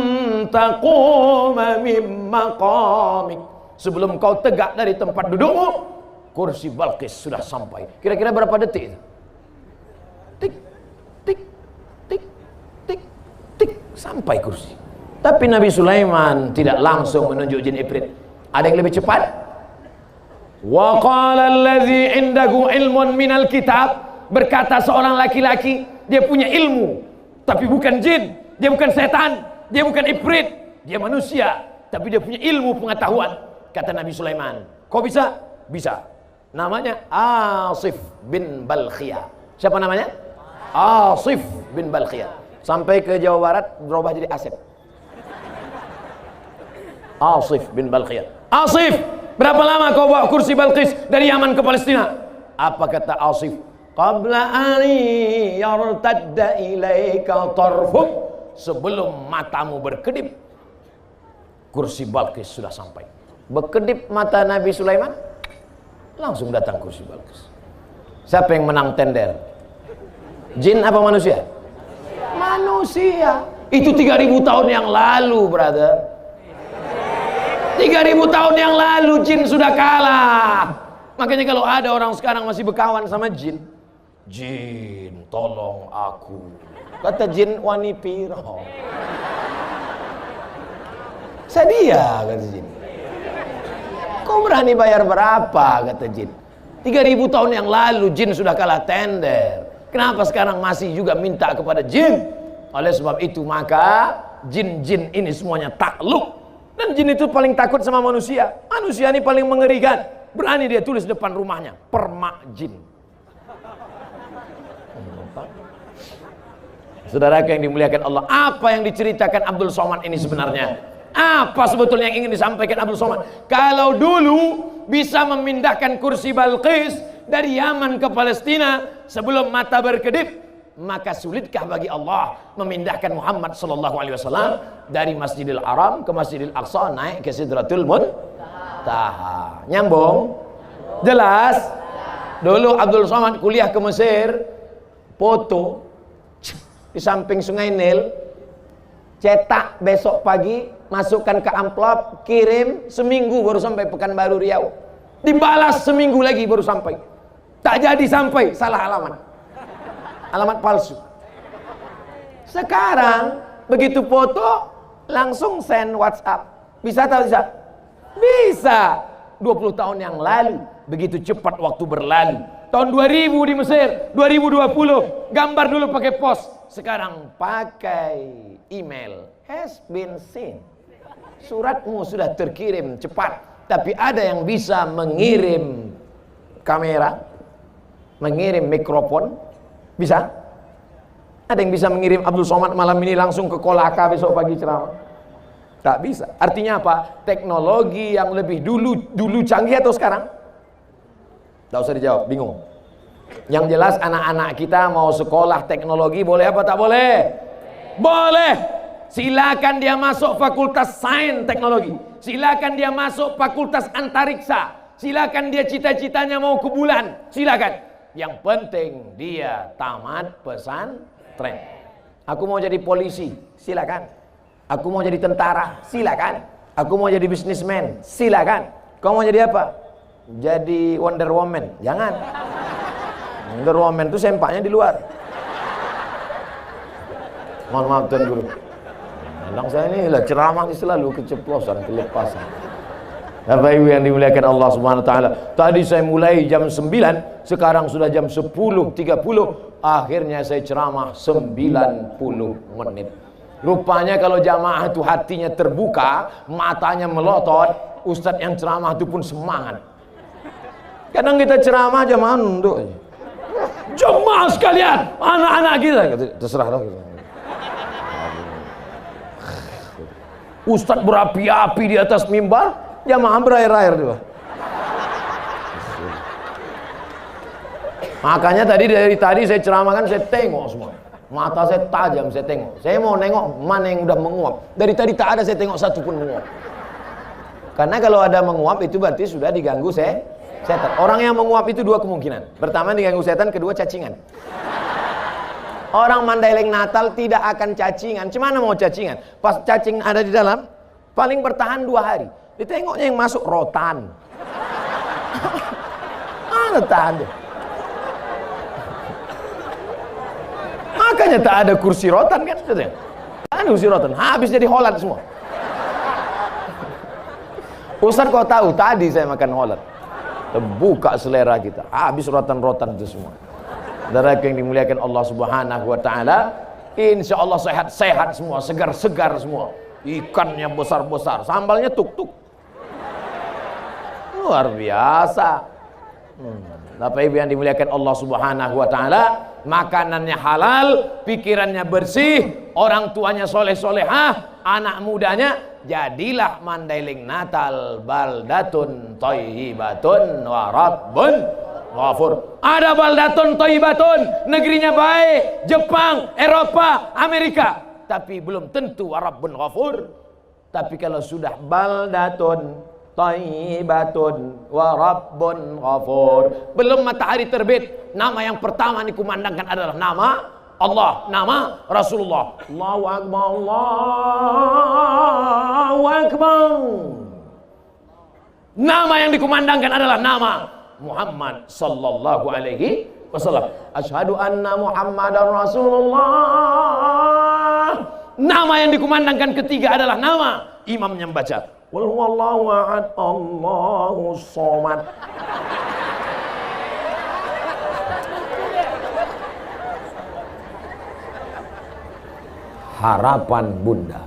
taquma min maqamik. Sebelum kau tegak dari tempat dudukmu, kursi Balqis sudah sampai. Kira-kira berapa detik itu? Tik, tik, tik, tik, tik, sampai kursi. Tapi Nabi Sulaiman tidak langsung menunjuk jin Ifrit. Ada yang lebih cepat. Wa qala allazi indahu ilmun minal kitab. Berkata seorang laki-laki, dia punya ilmu, tapi bukan jin, dia bukan setan, dia bukan Ifrit, dia manusia, tapi dia punya ilmu pengetahuan. Kata Nabi Sulaiman, kau bisa? Bisa. Namanya Asif bin Balkhiyah. Siapa namanya? Asif bin Balkhiyah. Sampai ke Jawa Barat berubah jadi Asif. Asif bin Balkhiyah. Asif, berapa lama kau bawa kursi Balqis dari Yaman ke Palestina? Apa kata Asif? Qabla an yartadda ilaika tarfuk. Sebelum matamu berkedip, kursi Balqis sudah sampai. Berkedip mata Nabi Sulaiman, langsung datang kursi Balqis. Siapa yang menang tender? Jin apa manusia? Manusia. Itu 3000 tahun yang lalu, brother. 3000 tahun yang lalu jin sudah kalah. Makanya kalau ada orang sekarang masih berkawan sama jin, jin tolong aku. Kata jin, wani piro. Sedia, kata jin. Kau berani bayar berapa, kata jin. 3000 tahun yang lalu jin sudah kalah tender. Kenapa sekarang masih juga minta kepada jin? Oleh sebab itu maka jin-jin ini semuanya takluk. Dan jin itu paling takut sama manusia. Manusia ini paling mengerikan. Berani dia tulis depan rumahnya, permak jin. Saudara yang dimuliakan Allah, apa yang diceritakan Abdul Somad ini sebenarnya? Apa sebetulnya yang ingin disampaikan Abdul Somad? Kalau dulu bisa memindahkan kursi Balqis dari Yaman ke Palestina sebelum mata berkedip, maka sulitkah bagi Allah memindahkan Muhammad sallallahu alaihi wasallam dari Masjidil Haram ke Masjidil Aqsa naik ke Sidratul Muntaha? Nyambung? Jelas? Dulu Abdul Somad kuliah ke Mesir, foto di samping Sungai Nil, cetak besok pagi, masukkan ke amplop, kirim, seminggu baru sampai Pekanbaru Riau. Dibalas seminggu lagi baru sampai. Tak jadi sampai, salah alamat palsu. Sekarang begitu foto langsung send WhatsApp. Bisa tak bisa? Bisa. 20 tahun yang lalu, begitu cepat waktu berlalu. Tahun 2000 di Mesir, 2020 gambar dulu pakai pos, sekarang pakai email. Has been seen. Suratmu sudah terkirim cepat. Tapi ada yang bisa mengirim kamera, mengirim mikrofon. Bisa? Ada yang bisa mengirim Abdul Somad malam ini langsung ke Kolaka besok pagi ceramah? Tak bisa. Artinya apa? Teknologi yang lebih dulu canggih atau sekarang? Tak usah dijawab, bingung. Yang jelas anak-anak kita mau sekolah teknologi boleh apa tak boleh? Boleh. Silakan dia masuk fakultas sains teknologi. Silakan dia masuk fakultas antariksa. Silakan dia cita-citanya mau ke bulan. Silakan. Yang penting dia tamat pesantren. Aku mau jadi polisi, silakan. Aku mau jadi tentara, silakan. Aku mau jadi bisnismen, silakan. Kau mau jadi apa? Jadi Wonder Woman, jangan. Wonder Woman itu sempaknya di luar. Mohon maaf Tuan Guru. Kadang saya ini lah ceramah selalu keceplosan, kelepasan. Bapak Ibu yang dimuliakan Allah Subhanahu wa taala. Tadi saya mulai jam 9, sekarang sudah jam 10.30. Akhirnya saya ceramah 90 menit. Rupanya kalau jamaah itu hatinya terbuka, matanya melotot, ustadz yang ceramah itu pun semangat. Kadang kita ceramah jamaah nunduk aja. Jemaah sekalian, anak-anak kita, terserah lah. Ustadz berapi-api di atas mimbar, jamaah berair-air juga. Makanya dari tadi saya ceramahkan, saya tengok semua. Mata saya tajam, saya tengok. Saya mau nengok mana yang udah menguap. Dari tadi tak ada saya tengok satu pun menguap. Karena kalau ada menguap itu berarti sudah diganggu setan. Orang yang menguap itu dua kemungkinan. Pertama diganggu setan, kedua cacingan. Orang Mandailing Natal tidak akan cacingan. Cuma mau cacingan. Pas cacing ada di dalam, paling bertahan 2 hari. Ditengoknya yang masuk rotan. Mana tahan deh. Makanya tak ada kursi rotan kan? Tak ada kursi rotan. Habis jadi Holland semua. Ustaz kau tahu tadi saya makan Holland. Terbuka selera kita. Habis rotan-rotan itu semua. Saudara yang dimuliakan Allah Subhanahu wa taala, insya Allah sehat-sehat semua, segar-segar semua. Ikannya besar-besar, sambalnya tuk-tuk. Luar biasa. Bapak Ibu yang dimuliakan Allah Subhanahu wa taala, makanannya halal, pikirannya bersih, orang tuanya soleh-solehah, anak mudanya jadilah Mandailing Natal baldatun thayyibatun wa rabbun ghafur. Ada baldatun thayyibatun, negerinya baik, Jepang, Eropa, Amerika, tapi belum tentu wa rabbun ghafur. Tapi kalau sudah baldatun thayyibatun wa rabbun ghafur, belum matahari terbit, nama yang pertama dikumandangkan adalah nama Allah, nama Rasulullah. Allahu Akbar, Allahu Akbar. Nama yang dikumandangkan adalah nama Muhammad sallallahu alaihi wasallam. Asyhadu anna Muhammadar Rasulullah. Nama yang dikumandangkan ketiga adalah nama imam yang baca Qul huwallahu ahad, Allahus somad. Harapan Bunda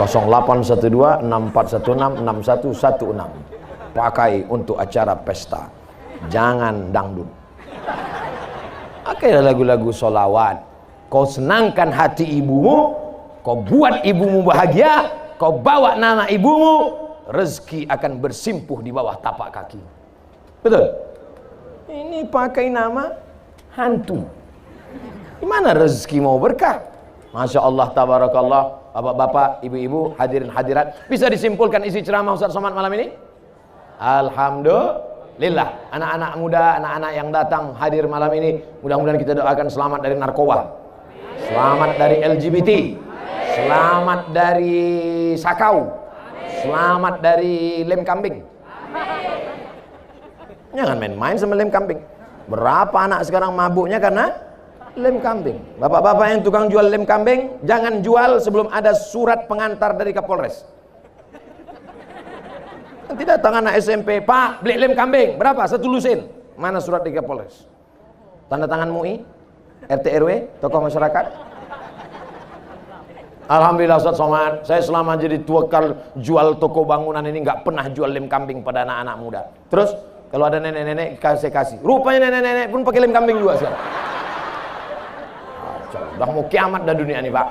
0812-6416-6116 pakai untuk acara pesta, jangan dangdut. Pakai lagu-lagu solawat. Kau senangkan hati ibumu, kau buat ibumu bahagia, kau bawa nama ibumu, rezeki akan bersimpuh di bawah tapak kaki. Betul? Ini pakai nama hantu. Gimana rezeki mau berkah? Masya Allah, tabarakallah. Bapak-bapak, ibu-ibu, hadirin hadirat, bisa disimpulkan isi ceramah Ustaz Somad malam ini? Alhamdulillah. Anak-anak muda, anak-anak yang datang hadir malam ini, mudah-mudahan kita doakan selamat dari narkoba, selamat dari LGBT, selamat dari sakau, selamat dari lem kambing. Jangan main-main sama lem kambing. Berapa anak sekarang mabuknya karena lem kambing. Bapak-bapak yang tukang jual lem kambing, jangan jual sebelum ada surat pengantar dari Kapolres. Nanti datang anak SMP, Pak, beli lem kambing, berapa? 1 lusin. Mana surat dari Kapolres? Tanda tangan MUI, RT RW, tokoh masyarakat. Alhamdulillah Ustaz Somad, saya selama jadi tuakal jual toko bangunan ini nggak pernah jual lem kambing pada anak-anak muda. Terus kalau ada nenek-nenek kasih. Rupanya nenek-nenek pun pakai lem kambing juga sekarang. Udah mau kiamat dah dunia ini, Pak.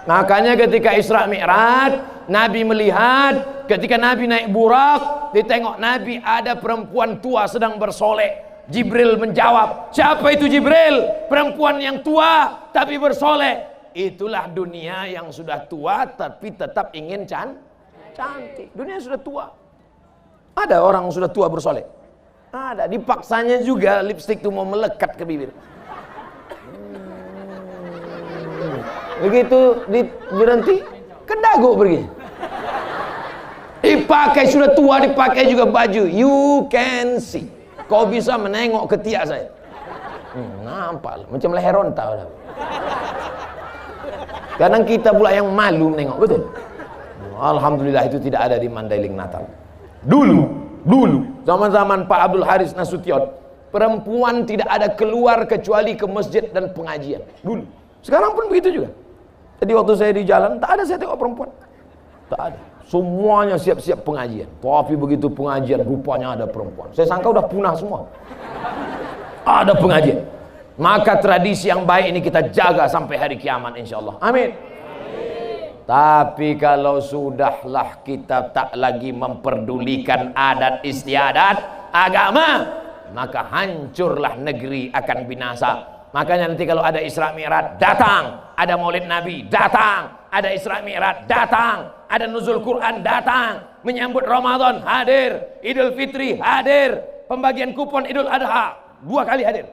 Makanya ketika Isra Mi'raj, Nabi melihat ketika Nabi naik burak, ditengok Nabi ada perempuan tua sedang bersolek. Jibril menjawab, siapa itu Jibril? Perempuan yang tua tapi bersolek. Itulah dunia yang sudah tua tapi tetap ingin cantik. Dunia sudah tua. Ada orang sudah tua bersolek. Ada, dipaksanya juga lipstik itu mau melekat ke bibir. Begitu berhenti, ke dagu pergi. Dipakai sudah tua, dipakai juga baju. You can see. Kau bisa menengok ketiak saya. Nampak macam leher onta. Kadang kita pula yang malu menengok, betul? Alhamdulillah itu tidak ada di Mandailing Natal. Dulu zaman-zaman Pak Abdul Haris Nasution, perempuan tidak ada keluar kecuali ke masjid dan pengajian. Dulu. Sekarang pun begitu juga. Jadi waktu saya di jalan, tak ada saya tengok perempuan. Tak ada. Semuanya siap-siap pengajian. Tapi begitu pengajian, rupanya ada perempuan. Saya sangka udah punah semua. Ada pengajian. Maka tradisi yang baik ini kita jaga sampai hari kiamat insyaAllah. Amin. Tapi kalau sudahlah kita tak lagi memperdulikan adat istiadat agama, maka hancurlah negeri akan binasa. Makanya nanti kalau ada Isra Mi'raj datang, ada Maulid Nabi datang, ada Isra Mi'raj datang, ada Nuzul Quran datang, menyambut Ramadan hadir, Idul Fitri hadir, pembagian kupon Idul Adha 2 kali hadir.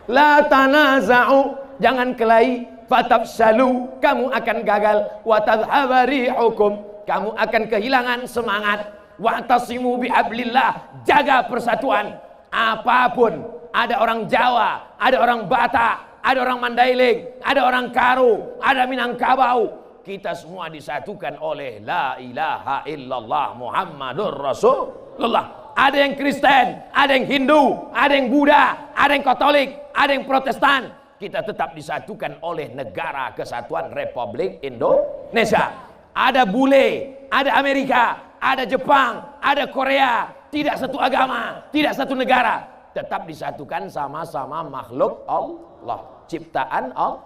La tanaza'u, jangan kelahi, fatafshalu, kamu akan gagal, wa tadhhaba rihukum, kamu akan kehilangan semangat. Wa'tasimu bihablillah, jaga persatuan. Apapun, ada orang Jawa, ada orang Batak, ada orang Mandailing, ada orang Karo, ada Minangkabau, kita semua disatukan oleh la ilaha illallah Muhammadur Rasulullah. Ada yang Kristen, ada yang Hindu, ada yang Buddha, ada yang Katolik, ada yang Protestan. Kita tetap disatukan oleh Negara Kesatuan Republik Indonesia. Ada bule, ada Amerika, ada Jepang, ada Korea, tidak satu agama, tidak satu negara, tetap disatukan sama-sama makhluk Allah, ciptaan Allah.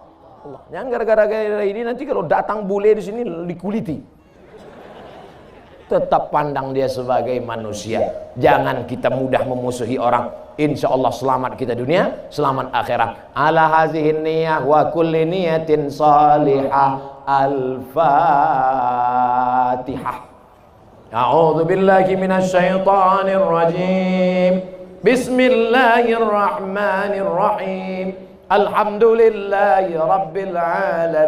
Jangan gara-gara ini nanti kalau datang bule di sini dikuliti. Tetap pandang dia sebagai manusia. Jangan kita mudah memusuhi orang. Insya Allah selamat kita dunia, selamat akhirat. Ala hazihin niyah wa kulli niyatin salihah. Al-Fatihah. A'udzu billahi minasy syaithanir rajim. Bismillahirrahmanirrahim. Alhamdulillahi rabbil alamin.